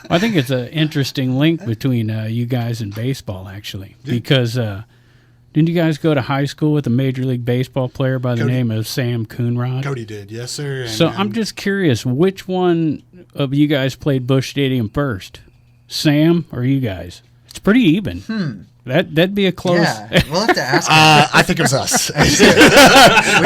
I think it's an interesting link between you guys and baseball, actually, because didn't you guys go to high school with a Major League Baseball player by the name of Sam Coonrod? Cody did, yes, sir. So I'm just curious, which one of you guys played Busch Stadium first, Sam or you guys? It's pretty even. That'd be a close. Yeah, we'll have to ask him. I think it was us. I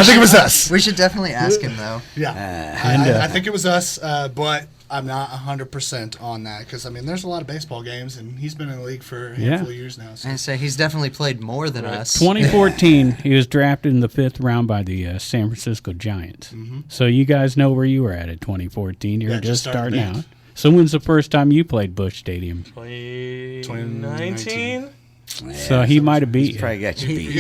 think it was us. We should definitely ask him, though. Yeah. I think it was us, but I'm not 100% on that because, there's a lot of baseball games, and he's been in the league for a handful of years now. So. And say he's definitely played more than us. 2014, he was drafted in the 5th round by the San Francisco Giants. Mm-hmm. So you guys know where you were at 2014. You're just starting out. So when's the first time you played Busch Stadium? 2019? So he might have beat you. Probably got you beat.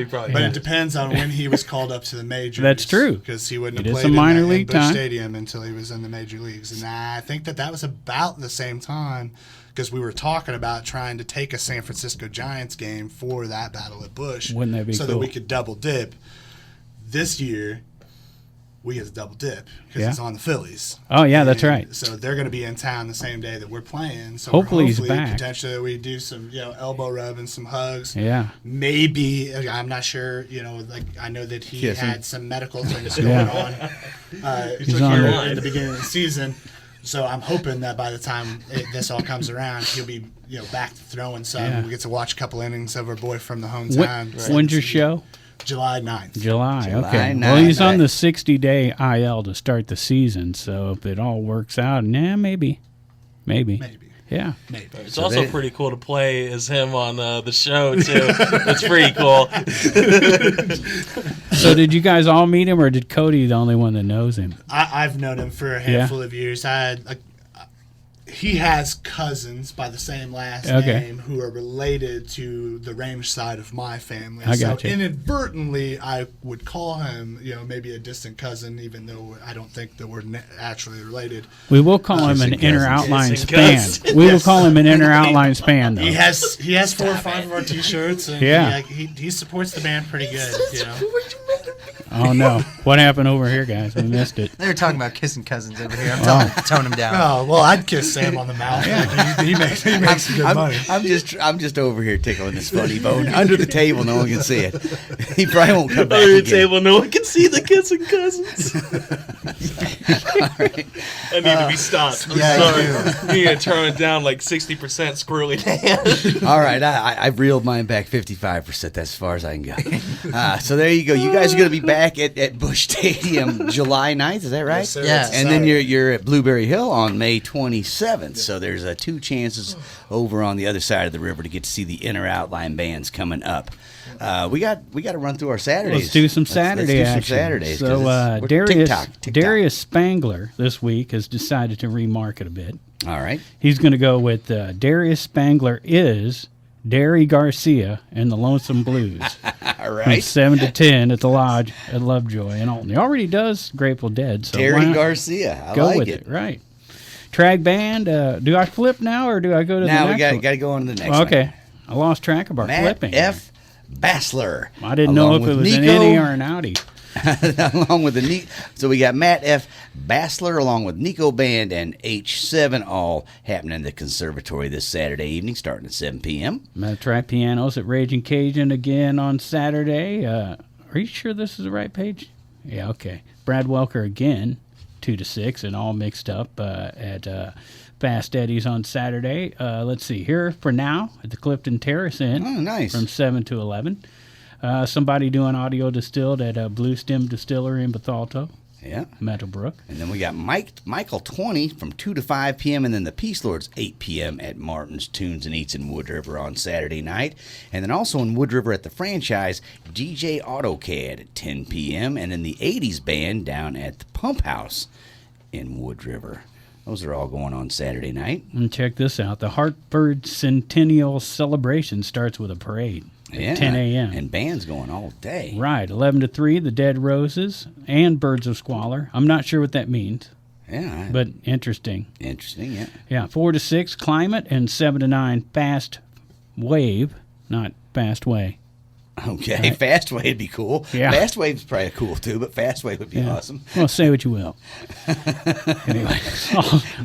Probably. But it depends on when he was called up to the majors. That's true. Because he wouldn't have It is played a minor in league Busch time. Stadium until he was in the major leagues. And I think that was about the same time because we were talking about trying to take a San Francisco Giants game for that battle at Busch. Wouldn't that be so cool? that we could double dip. This year, we get to double dip because it's on the Phillies. Oh, yeah, that's right. So they're going to be in town the same day that we're playing. So Hopefully he's back. Potentially we do some, elbow rub and some hugs. Yeah. Maybe, I'm not sure, I know that he had some medical things going on He's on in the beginning of the season. So I'm hoping that by the time this all comes around, he'll be, back to throwing some. Yeah. We get to watch a couple innings of our boy from the hometown. When's your show? July 9th. July, okay. 9th, Well, he's on right. the 60-day IL to start the season, so if it all works out, maybe. Yeah. Maybe. It's also pretty cool to play as him on the show, too. It's pretty cool. So did you guys all meet him, or did Cody the only one that knows him? I've known him for a handful of years. he has cousins by the same last name who are related to the range side of my family. I so got you. inadvertently, I would call him, maybe a distant cousin, even though I don't think that we're actually related. We will call him an inner outline span. We will call him an inner outline span, though. He has 4 or 5 of our T-shirts, and he supports the band pretty good. Oh no! What happened over here, guys? We missed it. They were talking about kissing cousins over here. I'm telling them to tone him down. Oh well, I'd kiss Sam on the mouth. He makes some good money. I'm just over here tickling this funny bone under the table. No one can see it. He probably won't come back Under the again. table, no one can see the kissing cousins. I need to be stopped. I'm sorry. You need to turn it down like 60% squirrely Dan. All right, I've reeled mine back 55%. That's as far as I can go. So there you go. You guys are going to be back at Busch Stadium July 9th. Is that right? Yes, sir. Yes. And then you're at Blueberry Hill on May 27th. So there's 2 chances over on the other side of the river to get to see the inner outline bands coming up. We got to run through our Saturdays. Let's do some Saturday let's do action. some Saturdays. So we're Darius TikTok. Spangler this week has decided to remarket a bit. All right. He's going to go with Darius Spangler is Derry Garcia and the Lonesome Blues. All From right. 7 to 10 at the Lodge at Lovejoy in Alton. He already does Grateful Dead. So why Terry not Garcia. I go like with it. it. Right. Tragg Band. Do I flip now or do I go to Now the we next one? got to go on to the next one. Okay. I lost track of our Matt flipping. F. Bassler. I didn't know along if it with was an Nico, innie or an outie. along with the so we got Matt F. Bassler along with Nico Band and H7 all happening in the conservatory this Saturday evening starting at 7 p.m. Track pianos at Ragin' Cajun again on Saturday. Are you sure this is the right page? Yeah, okay. Brad Welker again, 2 to 6, and all mixed up at Fast Eddie's on Saturday. Let's see here for now at the Clifton Terrace Inn. Oh, nice. From 7 to 11. Somebody doing audio distilled at Blue Stem Distillery in Bethalto, Yeah. Meadowbrook. And then we got Michael 20 from 2 to 5 p.m. and then the Peace Lords 8 p.m. at Martin's Tunes and Eats in Wood River on Saturday night. And then also in Wood River at the franchise, DJ AutoCAD at 10 p.m. and then the 80s band down at the Pump House in Wood River. Those are all going on Saturday night. And check this out. The Hartford Centennial Celebration starts with a parade at 10 a.m. And bands going all day. Right, 11 to 3, the Dead Roses and Birds of Squalor. I'm not sure what that means, Yeah. but interesting. Interesting, yeah. Yeah, 4 to 6, Climate, and 7 to 9, Fast Wave, not Fast Way. Okay, Right. Fast Wave would be cool. Yeah. Fast Wave's probably cool too, but Fast Wave would be awesome. Well, say what you will. Anyway,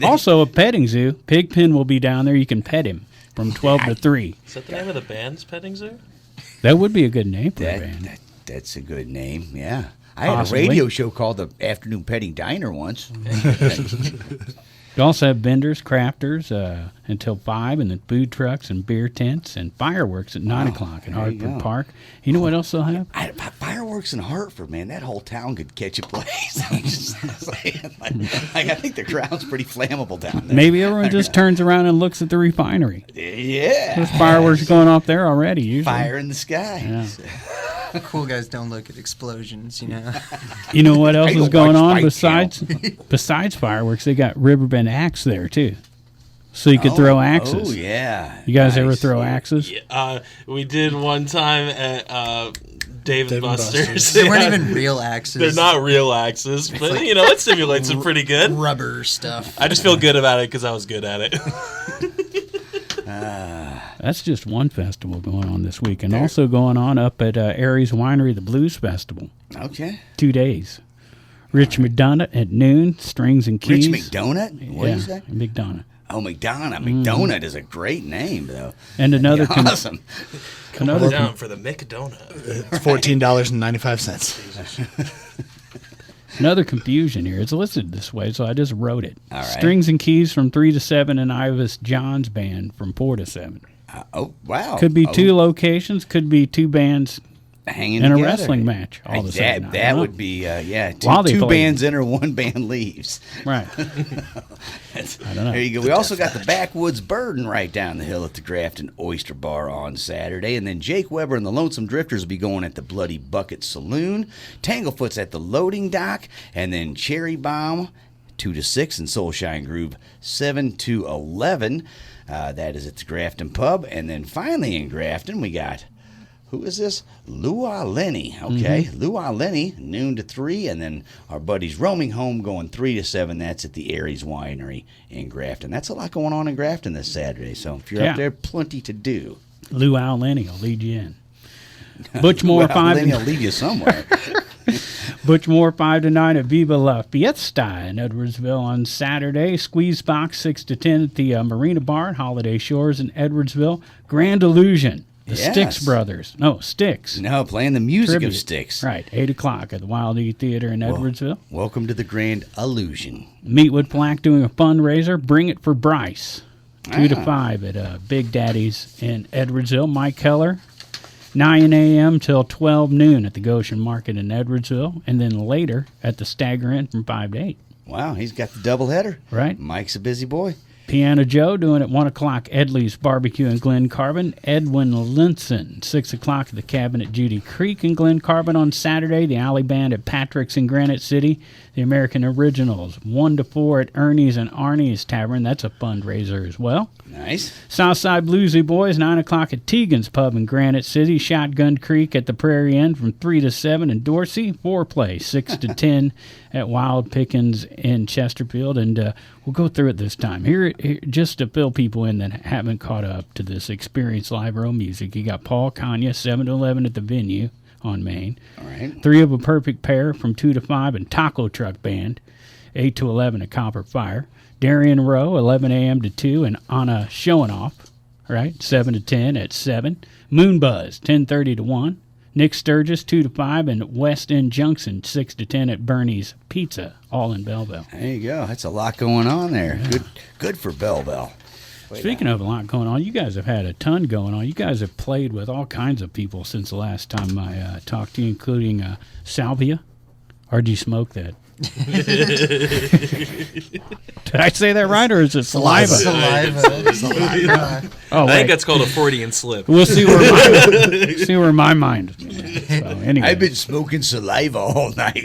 also a petting zoo. Pigpen will be down there. You can pet him from 12 to 3. Is that the name of the band's petting zoo? That would be a good name for a band. That's a good name, yeah. I had Possibly. a radio show called the Afternoon Petting Diner once. You also have vendors, crafters until 5, and then food trucks and beer tents and fireworks at 9 o'clock in there you Hartford go. Park. You know what else they'll have? Fireworks in Hartford, man, that whole town could catch a blaze. I'm just saying, I think the crowd's pretty flammable down there. Maybe everyone just turns around and looks at the refinery. Yeah. There's fireworks going off there already, usually. Fire in the sky. Yeah. Cool guys don't look at explosions, you know. You know what else I is don't going watch on Fight besides fireworks? They got Riverbend Axe there, too. So you could throw axes. Oh, yeah. You guys ever Nice. throw axes? Yeah, we did one time at Dave and Buster's. They weren't even real axes. They're not real axes, but you know, it simulates it pretty good. Rubber stuff. I just feel good about it because I was good at it. That's just one festival going on this week. And also going on up at Aries Winery, the Blues Festival. Okay. 2 days. Rich McDonough at noon, strings and keys. Rich McDonut? What did you say? McDonough. Oh, McDonough. McDonut is a great name, though. And another Awesome. Come down for the McDonut. It's $14.95. Another confusion here. It's listed this way, so I just wrote it. All right. Strings and keys from 3 to 7, and Ivis John's band from 4 to 7. Oh, wow. Could be 2 locations, could be 2 bands Hanging in a together. wrestling match all of a sudden. I That don't know. would be, yeah. While they Two play. bands enter, one band leaves. Right. I don't know. There you go. We also got the Backwoods Burden right down the hill at the Grafton Oyster Bar on Saturday. And then Jake Weber and the Lonesome Drifters will be going at the Bloody Bucket Saloon. Tanglefoot's at the Loading Dock. And then Cherry Bomb 2 to 6, and Soulshine Groove 7 to 11. That is at the Grafton Pub. And then finally in Grafton, we got, who is this? Lenny. Okay, Lenny, noon to 3. And then our buddies Roaming Home going 3 to 7. That's at the Aries Winery in Grafton. That's a lot going on in Grafton this Saturday. So if you're up there, plenty to do. Lenny will lead you in. Butchmore 5. Lenny will lead you somewhere. Butchmore 5 to 9 at Viva La Fiesta in Edwardsville on Saturday. Squeeze Box 6 to 10 at the Marina Bar at Holiday Shores in Edwardsville. Grand Illusion. The Styx Brothers. No, Styx. No, playing the music Tribute. of Styx. Right, 8 o'clock at the Wild E Theater in Edwardsville. Welcome to the Grand Illusion. Meatwood Black doing a fundraiser. Bring It for Bryce. 2 to 5 at Big Daddy's in Edwardsville. Mike Keller, 9 a.m. till 12 noon at the Goshen Market in Edwardsville. And then later at the Stagger Inn from 5 to 8. Wow, he's got the doubleheader. Right. Mike's a busy boy. Piano Joe doing at 1 o'clock, Edley's Barbecue in Glen Carbon. Edwin Linson, 6 o'clock at the Cabin at Judy Creek in Glen Carbon on Saturday. The Alley Band at Patrick's in Granite City. The American Originals, 1 to 4 at Ernie's and Arnie's Tavern. That's a fundraiser as well. Nice. Southside Bloozy Boys, 9 o'clock at Tegan's Pub in Granite City. Shotgun Creek at the Prairie Inn from 3 to 7 in Dorsey. Foreplay, 6 to 10 at Wild Pickens in Chesterfield. And we'll go through it this time. Here, just to fill people in that haven't caught up to this Experience Live Row Music, you got Paul Kanya, 7 to 11 at the venue on Main. All right. 3 of a Perfect Pair from 2 to 5 and Taco Truck Band, 8 to 11 at Copper Fire. Darian Rowe, 11 a.m. to 2, and Anna Showing Off, right, 7 to 10 at 7. Moonbuzz, 10:30 to 1. Nick Sturgis, 2 to 5, and West End Junction, 6 to 10 at Bernie's Pizza, all in Belleville. There you go. That's a lot going on there. Yeah. Good for Belleville. Speaking of a lot going on, you guys have had a ton going on. You guys have played with all kinds of people since the last time I talked to you, including Salvia. Or did you smoke that? Did I say that right, or is it saliva? Saliva. Oh, I think that's called a Freudian slip. We'll see where my mind is. So, anyway. I've been smoking saliva all night.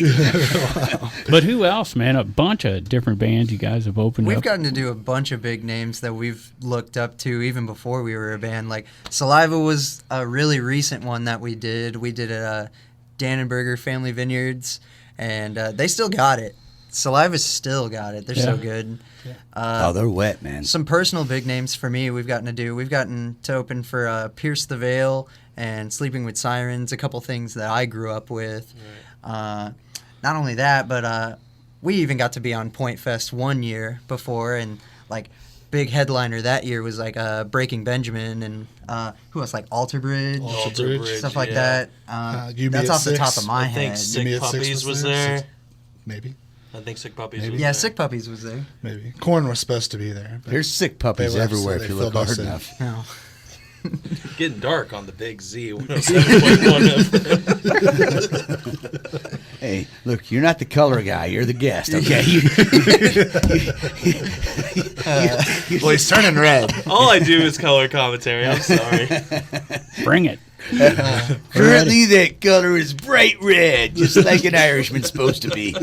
But who else, man? A bunch of different bands you guys have opened We've up. gotten to do a bunch of big names that we've looked up to even before we were a band. Like Saliva was a really recent one that we did. We did it at Dannenberger Family Vineyards, and they still got it. Saliva's still got it. They're so good. Yeah. They're wet, man. Some personal big names for me we've gotten to do. We've gotten to open for Pierce the Veil and Sleeping with Sirens, a couple things that I grew up with. Right. Not only that, but we even got to be on Point Fest 1 year before, and like big headliner that year was like Breaking Benjamin and who else, like Alter Bridge, stuff like that. That's off the top of my head. I think Sick Puppies was there. Maybe. I think Sick Puppies was Yeah, there. Sick Puppies was there. Maybe. Corn was supposed to be there. But There's sick puppies they left, everywhere so if you they look filled hard us in. enough. No. Getting dark on the big Z 107.1. Hey, look, you're not the color guy. You're the guest, okay? Well, he's turning red. All I do is color commentary. I'm sorry. Bring it. Currently, that color is bright red, just like an Irishman's supposed to be.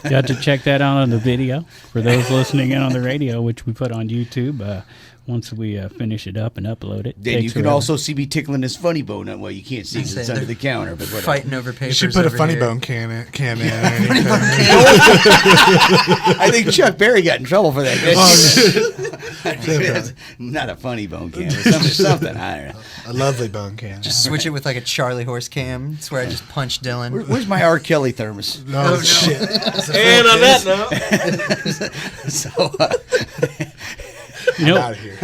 You have to check that out on the video for those listening in on the radio, which we put on YouTube once we finish it up and upload it. Then you can also see me tickling his funny bone. Well, you can't see because it's under the counter. But whatever. Fighting over papers. You should put a over funny here. bone cam in. I think Chuck Berry got in trouble for that. Not a funny bone can, but something. I don't know. A lovely bone cam. Just switch it with like a Charlie horse cam. It's where I just punch Dylan. Where's my R. Kelly thermos? no, shit. And on that note, So, I'm out of here.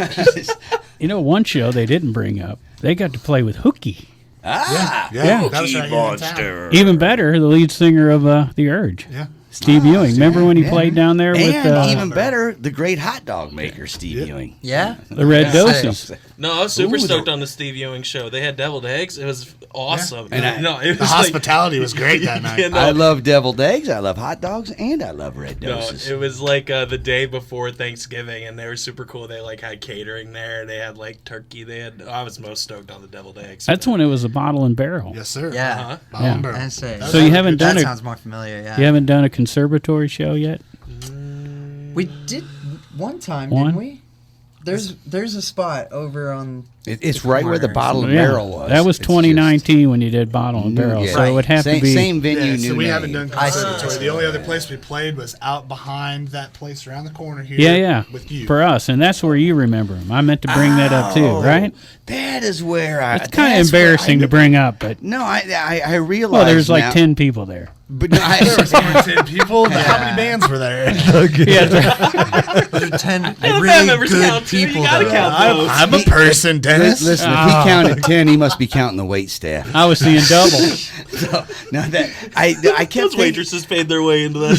One show they didn't bring up, they got to play with Hookie. Yeah. That was right here in town. Even better, the lead singer of The Urge. Yeah. Steve Ewing. Remember when he played down there with and even better, the great hot dog maker, Steve Ewing. Yeah? the Red Doses? no, I was super stoked on the Steve Ewing show. They had deviled eggs. It was awesome. Yeah. And it was The hospitality was great that night. Yeah, no, I love deviled eggs, I love hot dogs, and I love red No, doses. it was like the day before Thanksgiving, and they were super cool. They like had catering there. They had like turkey. I was most stoked on the deviled eggs. That's when it was a bottle and barrel. Yes, sir. Yeah. Bottle and barrel. I say. So you haven't done That it. sounds more familiar, yeah. You haven't done a conservatory show yet? We did one time, One? didn't we? There's a spot over on. It's right where the corner. bottle and Yeah. barrel was. That was It's 2019 when you did Bottle and Barrel, Yeah. so it would have same, to be same venue. Yeah, new so we name. haven't done I see. conservatory. The only other place we played was out behind that place around the corner here. Yeah, With you. for us, and that's where you remember him. I meant to bring that up too, right? That is where I. It's kind of that's where embarrassing to bring up, but No, I realize. well, there's like now, 10 people there. But no, There was only 10 people. But how many bands were there? Yeah, There are 10 the really band members good count, too. You people. gotta though. count those. I'm a person, Dennis. Listen, if he counted 10, he must be counting the wait staff. I was seeing double. So, no, that I kept Those thinking, waitresses paid their way into that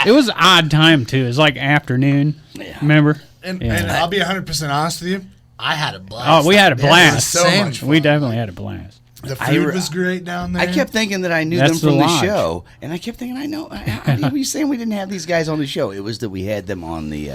show. It was an odd time too. It was like afternoon. Remember? And Yeah. I'll be 100% honest with you. I had a blast. Oh, we had a It was blast. so Same. much fun. We definitely had a blast. The I food re- was great down there. I kept thinking that I knew That's them from the the lodge. show, and I kept thinking, how were you saying we didn't have these guys on the show? It was that we had them on the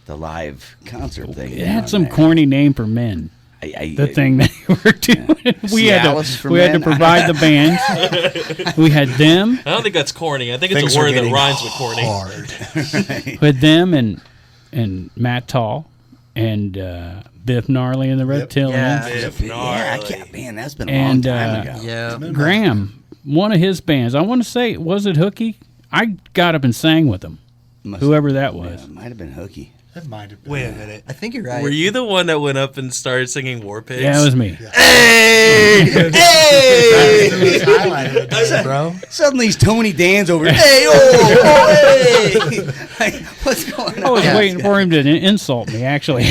live concert thing. It had some corny name for men. The thing that we were doing. We Cialis for had to men? provide the bands. We had them. I don't think that's corny. I think it's Things a are word that getting rhymes with corny. hard. We had them and Matt Tall and Biff Gnarly and the Reptilians. Yeah. I can't. Man, that's been a long And time ago. Yeah. Graham, one of his bands. I want to say, was it Hooky? I got up and sang with him. Whoever that was. Might have been Hooky. That might have been. Wait a minute. I think you're right. Were you the one that went up and started singing War Pigs? Yeah, it was me. Hey, hey! Highlighted it, bro. Suddenly he's Tony Dan's over. Hey, oh, hey! Like, what's going on? I was waiting for him to insult me, actually.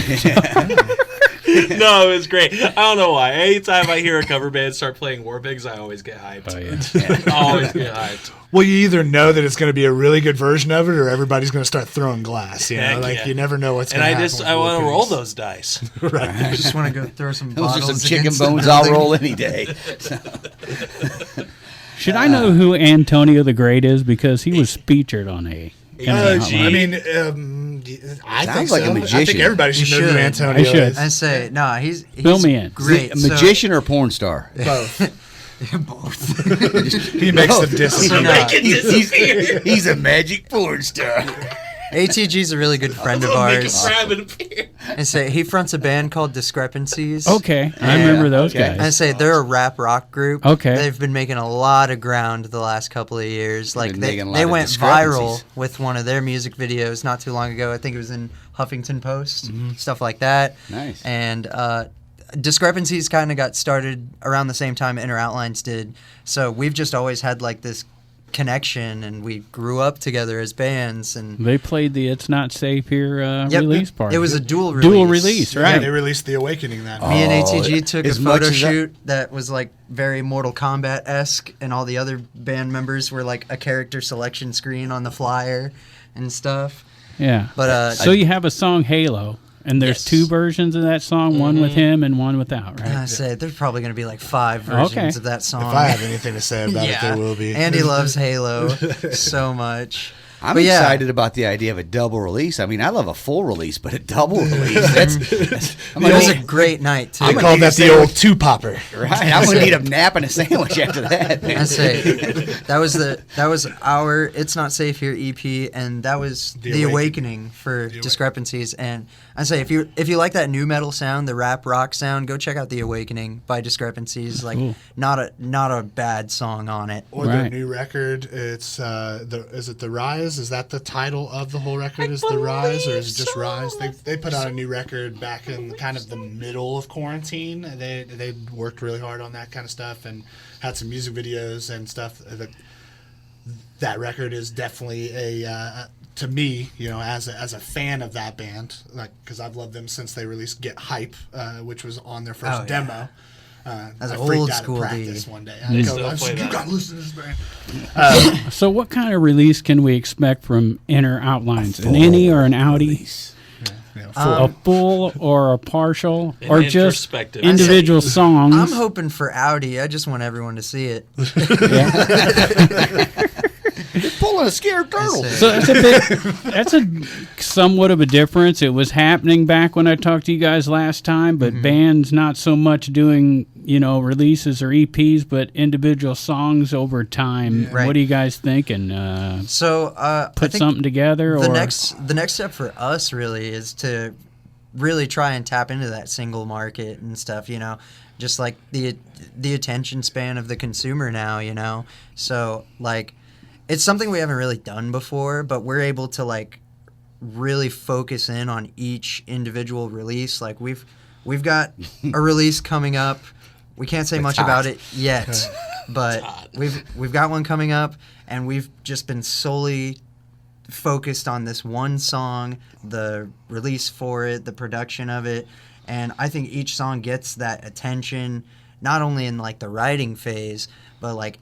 No, it was great. I don't know why. Anytime I hear a cover band start playing War Pigs, I always get hyped. Oh, yeah. Always get hyped. Well, you either know that it's going to be a really good version of it, or everybody's going to start throwing glass. You know, Heck like yeah. you never know what's And going to happen. I want to roll those dice. I just want to go throw some Those are bottles some chicken against the bones I'll building. roll any day. Should I know who Antonio the Great is? Because he was featured on a. I mean, I Sounds think like so. a I magician. think everybody should You know who should. Antonio I should. is. I say, no, he's Fill me in. great. A magician or a porn star? Both. Both. He makes them disappear. He's a magic porn star. ATG's a really good friend of Make a ours. crab appear. I say he fronts a band called Discrepancies. Okay, I remember those okay. guys. I say they're a rap rock group. Okay. They've been making a lot of ground the last couple of years. Like Been they, making a lot they of went discrepancies. viral with one of their music videos not too long ago. I think it was in Huffington Post, stuff like that. Nice. And Discrepancies kind of got started around the same time Inner Outlines did. So we've just always had like this connection, and we grew up together as bands. And They played the "It's Not Safe Here" Yep, release party. It was a dual release. dual release, Yeah, right? they released The Awakening that night. Me and ATG took a as much photo as that- shoot that was like very Mortal Kombat-esque, and all the other band members were like a character selection screen on the flyer and stuff. Yeah. But So you have a song "Halo," and there's Yes. two versions of that song, one with him and one without, right? I said there's probably going to be like 5 versions Okay. of that song. If I have anything to say about it, there will be. Andy loves Halo so much. I'm But yeah. excited about the idea of a double release. I mean, I love a full release, but a double release, that's I'm It gonna was a need, great night too. They call that the old two-popper. right. I'm gonna need a nap and a sandwich after that. I say that was our It's Not Safe Here EP, and that was the awakening for Discrepancies. And I say if you like that new metal sound, the rap rock sound, go check out The Awakening by Discrepancies. Like not a bad song on it. Or their Right. new record, it's is it The Rise? Is that the title of the whole record? Is The Rise, or is it just Rise? They put out a new record back in kind of the middle of quarantine. They worked really hard on that kind of stuff and had some music videos and stuff. That record is definitely a to me, you know, as a fan of that band, like because I've loved them since they released Get Hype, which was on their first Oh, yeah. demo. That's I old freaked out at school practice D. one day. They still I was play like, you that. gotta listen to this band. So what kind of release can we expect from Inner Outlines? An innie or an outie? A full or a partial? An Or just introspective. individual songs? I'm hoping for Audi. I just want everyone to see it. You're pulling a scared turtle. So that's a somewhat of a difference. It was happening back when I talked to you guys last time, but bands not so much doing, releases or EPs, but individual songs over time. Right. What are you guys thinking? So I Put think something together, the or next step for us really is to really try and tap into that single market and stuff. Just like the attention span of the consumer now. So like, it's something we haven't really done before, but we're able to like really focus in on each individual release. Like we've got a release coming up. We can't say much about it yet, but we've got one coming up, and we've just been solely focused on this one song, the release for it, the production of it, and I think each song gets that attention not only in like the writing phase, but like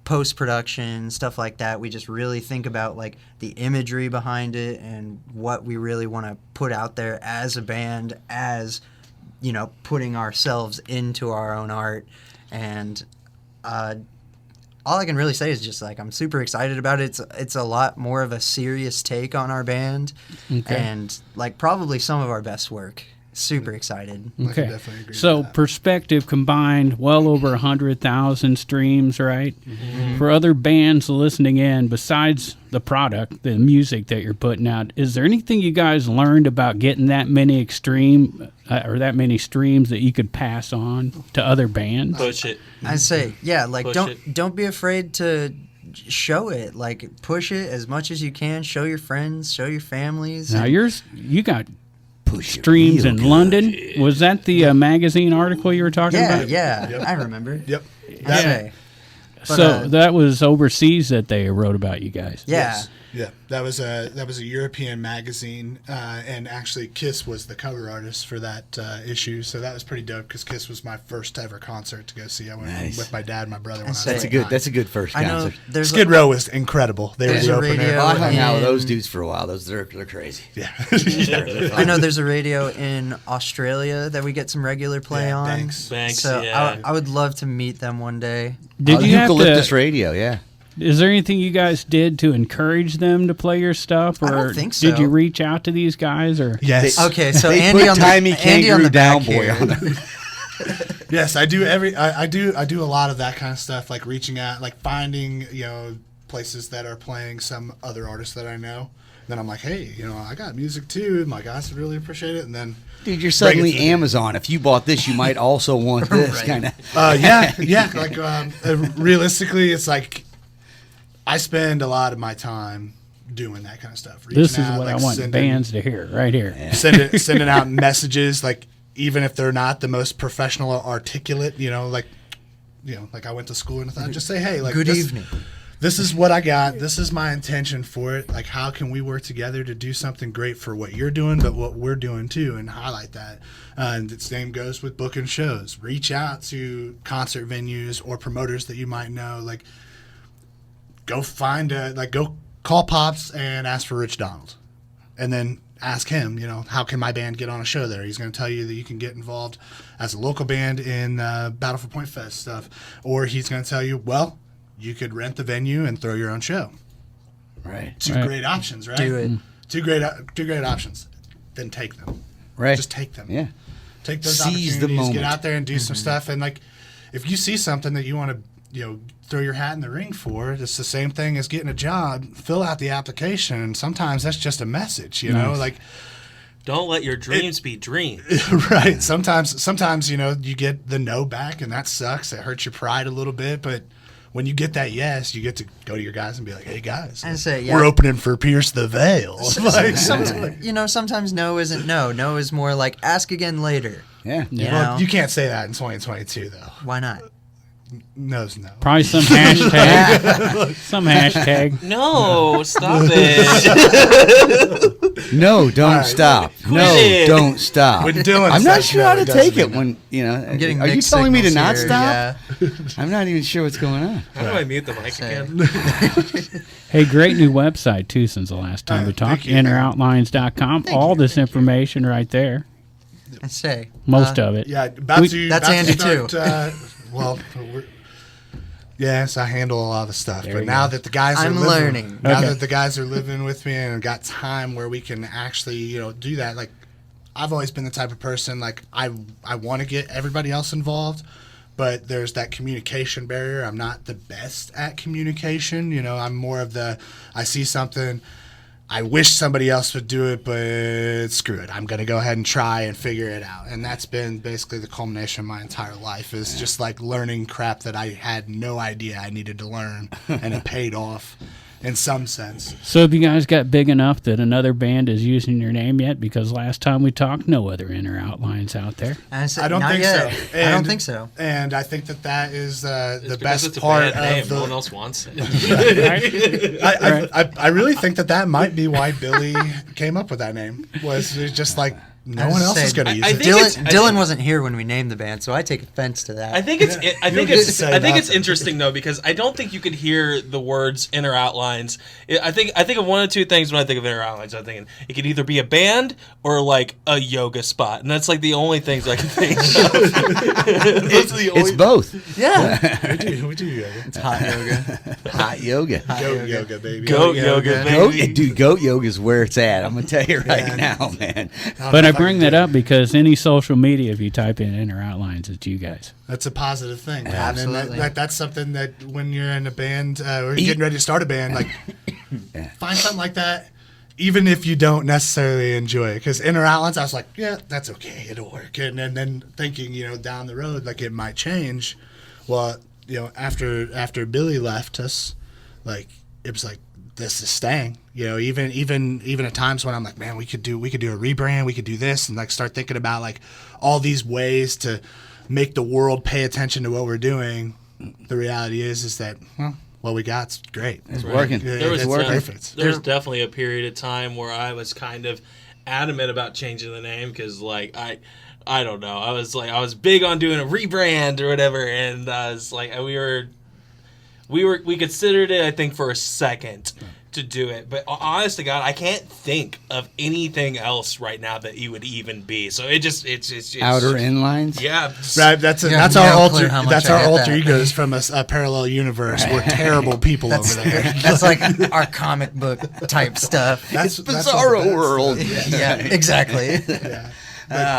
post-production, stuff like that. We just really think about like the imagery behind it and what we really want to put out there as a band, as putting ourselves into our own art. And all I can really say is just like I'm super excited about it. It's a lot more of a serious take on our band, and like probably some of our best work. Super excited. okay. definitely agree So with that. Perspective combined, well over 100,000 streams, right? For other bands listening in, besides the product, the music that you're putting out, is there anything you guys learned about getting that many that many streams that you could pass on to other bands? Push it. I'd say, yeah, like Push don't be afraid to show it. Like push it as much as you can. Show your friends, show your families. Now you got Push it streams real in good. London. Was that the magazine article you were talking about? Yeah, I remember. Yep. I'd say. But, So that was overseas that they wrote about you guys. yeah. Yeah, that was a European magazine, and actually Kiss was the cover artist for that issue. So that was pretty dope because Kiss was my first ever concert to go see. I went Nice. with my dad and my brother. When I was say- like That's a good first I know concert. there's Skid Row was incredible. They were There's the a opener. radio I hung out with in- those dudes for a while. They're crazy. Yeah. I know there's a radio in Australia that we get some regular play Yeah, on. Banks. Banks, So yeah. I would love to meet them one day. Did you have Eucalyptus to? Radio, yeah. Is there anything you guys did to encourage them to play your stuff, or I don't think did so. you reach out to these guys, or Yes. Okay, so They Andy put on the Timey Andy on Kangaroo the back Down Boy here. on there. Yes, I do. I do a lot of that kind of stuff, like reaching out, like finding places that are playing some other artists that I know. Then I'm like, hey, I got music too. My guys would really appreciate it. And then, Dude, you're suddenly Bring it to me. Amazon. If you bought this, you might also want this Right. kind of. yeah. Like realistically, it's like I spend a lot of my time doing that kind of stuff. this is reaching out, what like, I want sending- bands to hear right here? sending out messages, like even if they're not the most professional or articulate, like I went to school and I thought, just say, hey, like Good this, evening. This is what I got. This is my intention for it. Like, how can we work together to do something great for what you're doing, but what we're doing too, and highlight that. And the same goes with booking shows. Reach out to concert venues or promoters that you might know. Like, go call Pops and ask for Rich Donald, and then ask him, how can my band get on a show there? He's going to tell you that you can get involved as a local band in Battle for Point Fest stuff, or he's going to tell you, well, you could rent the venue and throw your own show. Right. Two Right. great options, right? Do it. Two great options. Then take them. Right. Just take them. Yeah. Take those Seize the opportunities. moment. Get out there and do some stuff. And like, if you see something that you want to, throw your hat in the ring for, it's the same thing as getting a job. Fill out the application. And sometimes that's just a message. Nice. Like. Don't let your dreams be dreams. Right. Sometimes you get the no back, and that sucks. It hurts your pride a little bit, but when you get that yes, you get to go to your guys and be like, "Hey guys, And say, we're opening for Pierce the Veil." Like, Sometimes no isn't no. No is more like ask again later. Yeah. You well, know? you can't say that in 2022 though. Why not? No's no. Probably some hashtag. Some hashtag. No, stop it. No, don't right. stop. Quit No, it. don't stop. When Dylan I'm not says sure no, how it to doesn't take it mean when, I'm getting are you mixed telling me to signals not here, stop? Yeah. I'm not even sure what's going on. How do I mute the mic Say. again? Hey, great new website too since the last time we talked. thank you. InnerOutlines.com. All this information right there. I say Most of it. Yeah, about We- to. That's about Andy to start, too. Well, Yes, I handle a lot of the stuff. There But you now go. that the guys I'm are living, learning. now Okay. that the guys are living with me and got time where we can actually, do that. Like, I've always been the type of person, like, I want to get everybody else involved, but there's that communication barrier. I'm not the best at communication. I'm more of I see something, I wish somebody else would do it, but screw it. I'm going to go ahead and try and figure it out. And that's been basically the culmination of my entire life, is just like learning crap that I had no idea I needed to learn, and it paid off in some sense. So have you guys got big enough that another band is using your name yet? Because last time we talked, no other Inner Outlines out there. And I said, I don't "Not think yet." so. I don't think so. And I think that is the Because best it's a part bad name. of No one the. else wants it. I really think that might be why Billy came up with that name. Was just like no one else is going to use I it. think it's- Dylan wasn't here when we named the band, so I take offense to that. I think it's Yeah. I You think don't get it's to say I think it's nothing. interesting though, because I don't think you could hear the words Inner Outlines. I think of one of two things when I think of Inner Outlines. I'm thinking it could either be a band or like a yoga spot, and that's like the only things I can think of. Those are the It's only- both. yeah, We do yoga. it's hot yoga. Hot yoga. Goat yoga, baby. Goat yoga, Goat, baby. dude, goat yoga is where it's at. I'm gonna tell you right Yeah. now, man. But I bring that up because any social media, if you type in Inner Outlines, it's you guys. That's a positive thing. man. Absolutely. And that's something that when you're in a band or you're getting ready to start a band, like find something like that, even if you don't necessarily enjoy it. Because Inner Outlines, I was like, yeah, that's okay, it'll work. And then thinking, down the road, like it might change. Well, after Billy left us, like it was like, this is staying. Even at times when I'm like, man, we could do a rebrand, we could do this, and like start thinking about like all these ways to make the world pay attention to what we're doing. The reality is that what we got's great. It's working. There was It's perfect. There's definitely a period of time where I was kind of adamant about changing the name because, like, I don't know. I was big on doing a rebrand or whatever, and I was like, we considered it, I think, for a second to do it, but honest to God, I can't think of anything else right now that it would even be. So it's Outer inlines. Yeah, Right, that's Yeah, our no alter clue how much that's I our get alter that. egos from a parallel universe. We're terrible people over there. That's like our comic book type stuff. That's Bizarro that's- world. Yeah, exactly.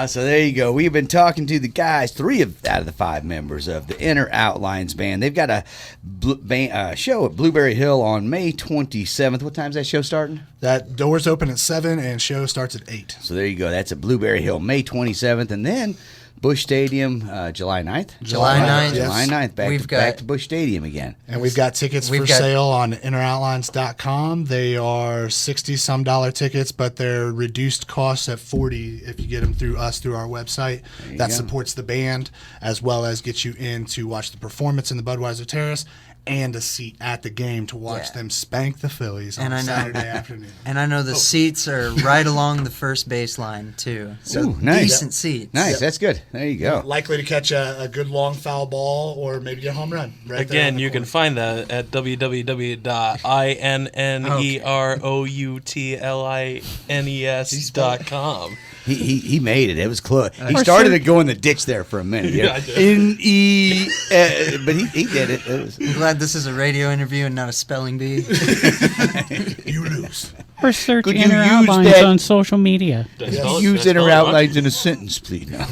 So there you go. We've been talking to the guys, 3 out of the 5 members of the Inner Outlines band. They've got a show at Blueberry Hill on May 27th. What time's that show starting? That doors open at 7 and show starts at 8. So there you go. That's at Blueberry Hill, May 27th. And then Busch Stadium, July 9th? July 9th. July 9th, back to Busch Stadium again. And we've got tickets We've for got- sale on inneroutlines.com. They are $60-some tickets, but they're reduced costs at $40 if you get them through us through our website. That go. supports the band as well as gets you in to watch the performance in the Budweiser Terrace and a seat at the game to watch Yeah. them spank the Phillies on And I know- Saturday afternoon. And I know the seats are right along the first baseline too. So Ooh, nice. decent seats. Nice. That's good. There you go. Likely to catch a good long foul ball or maybe a home run. Right there again, on the you can corner. find that at www.inneroutlines.com. He made it. It was close. He Or started sir- to go in the ditch there for a minute. Yeah, I did. But he did it. It was, I'm glad this is a radio interview and not a spelling bee. You lose. Or search Could you Inner use Outlines that- on social media. use Inner Outlines in a sentence, please. No.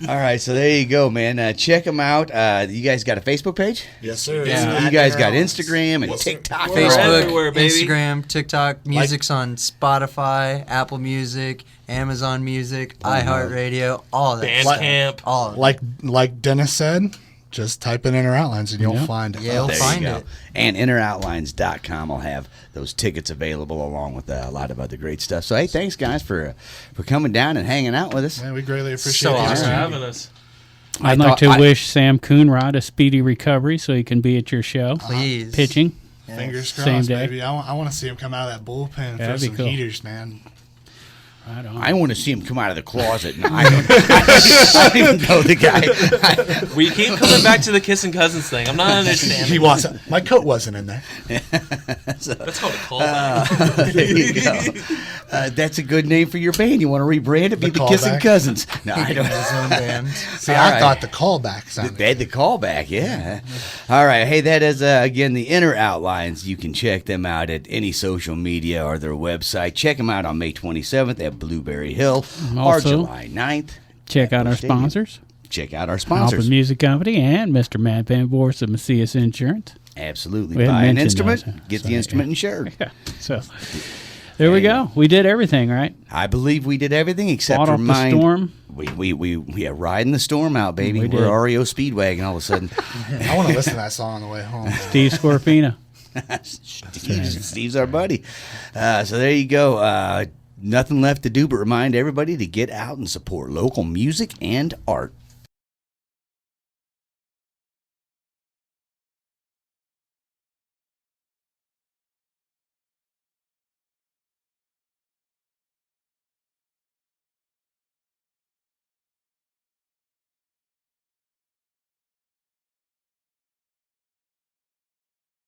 All right, so there you go, man. Check them out. You guys got a Facebook page? Yes, sir. Yeah. You guys got Instagram and Yes, sir. TikTok. We're Facebook, everywhere, baby. Instagram, TikTok, music's on Spotify, Apple Music, Amazon Music, iHeartRadio, all that. Bandcamp. All of it. Like Dennis said, just type in Inner Outlines and you'll Yeah. find it. Yeah, you'll There find you go. it. And inneroutlines.com will have those tickets available along with a lot of other great stuff. So, hey, thanks, guys, for coming down and hanging out with us. Man, we greatly appreciate So the awesome opportunity. having us. I'd like to wish Sam Coonrod a speedy recovery so he can be at your show. Please. Pitching. Fingers Same crossed, day. baby. I want to see him come out of that bullpen and throw That'd be some cool. heaters, man. Right on. I want to see him come out of the closet. And I don't even know the guy. We keep coming back to the kissing cousins thing. I'm not understanding. He wants. My coat wasn't in there. That's called a callback. There you go. That's a good name for your band. You want to rebrand it? Be the Callback? Kissing Cousins. No, I don't. His own band. See, All I right. thought the callback sounded They had the callback, yeah. All right. Hey, that is, again, the Inner Outlines. You can check them out at any social media or their website. Check them out on May 27th at Blueberry Hill or Also, July 9th. Check out our Stadium. sponsors. Check out our Halpin sponsors. Music Company and Mr. Matt Van Voorhis of Macias Insurance. Absolutely. We hadn't Buy an mentioned instrument, those, get so, the instrument yeah. insured. Yeah. So there we go. We did everything, right? I believe we did everything except Fought for off the mine. storm. We are riding the storm out, baby. We We're did. REO Speedwagon all of a sudden. I want to listen to that song on the way home. Steve Scorpina. Steve's our buddy. So there you go. Nothing left to do but remind everybody to get out and support local music and art.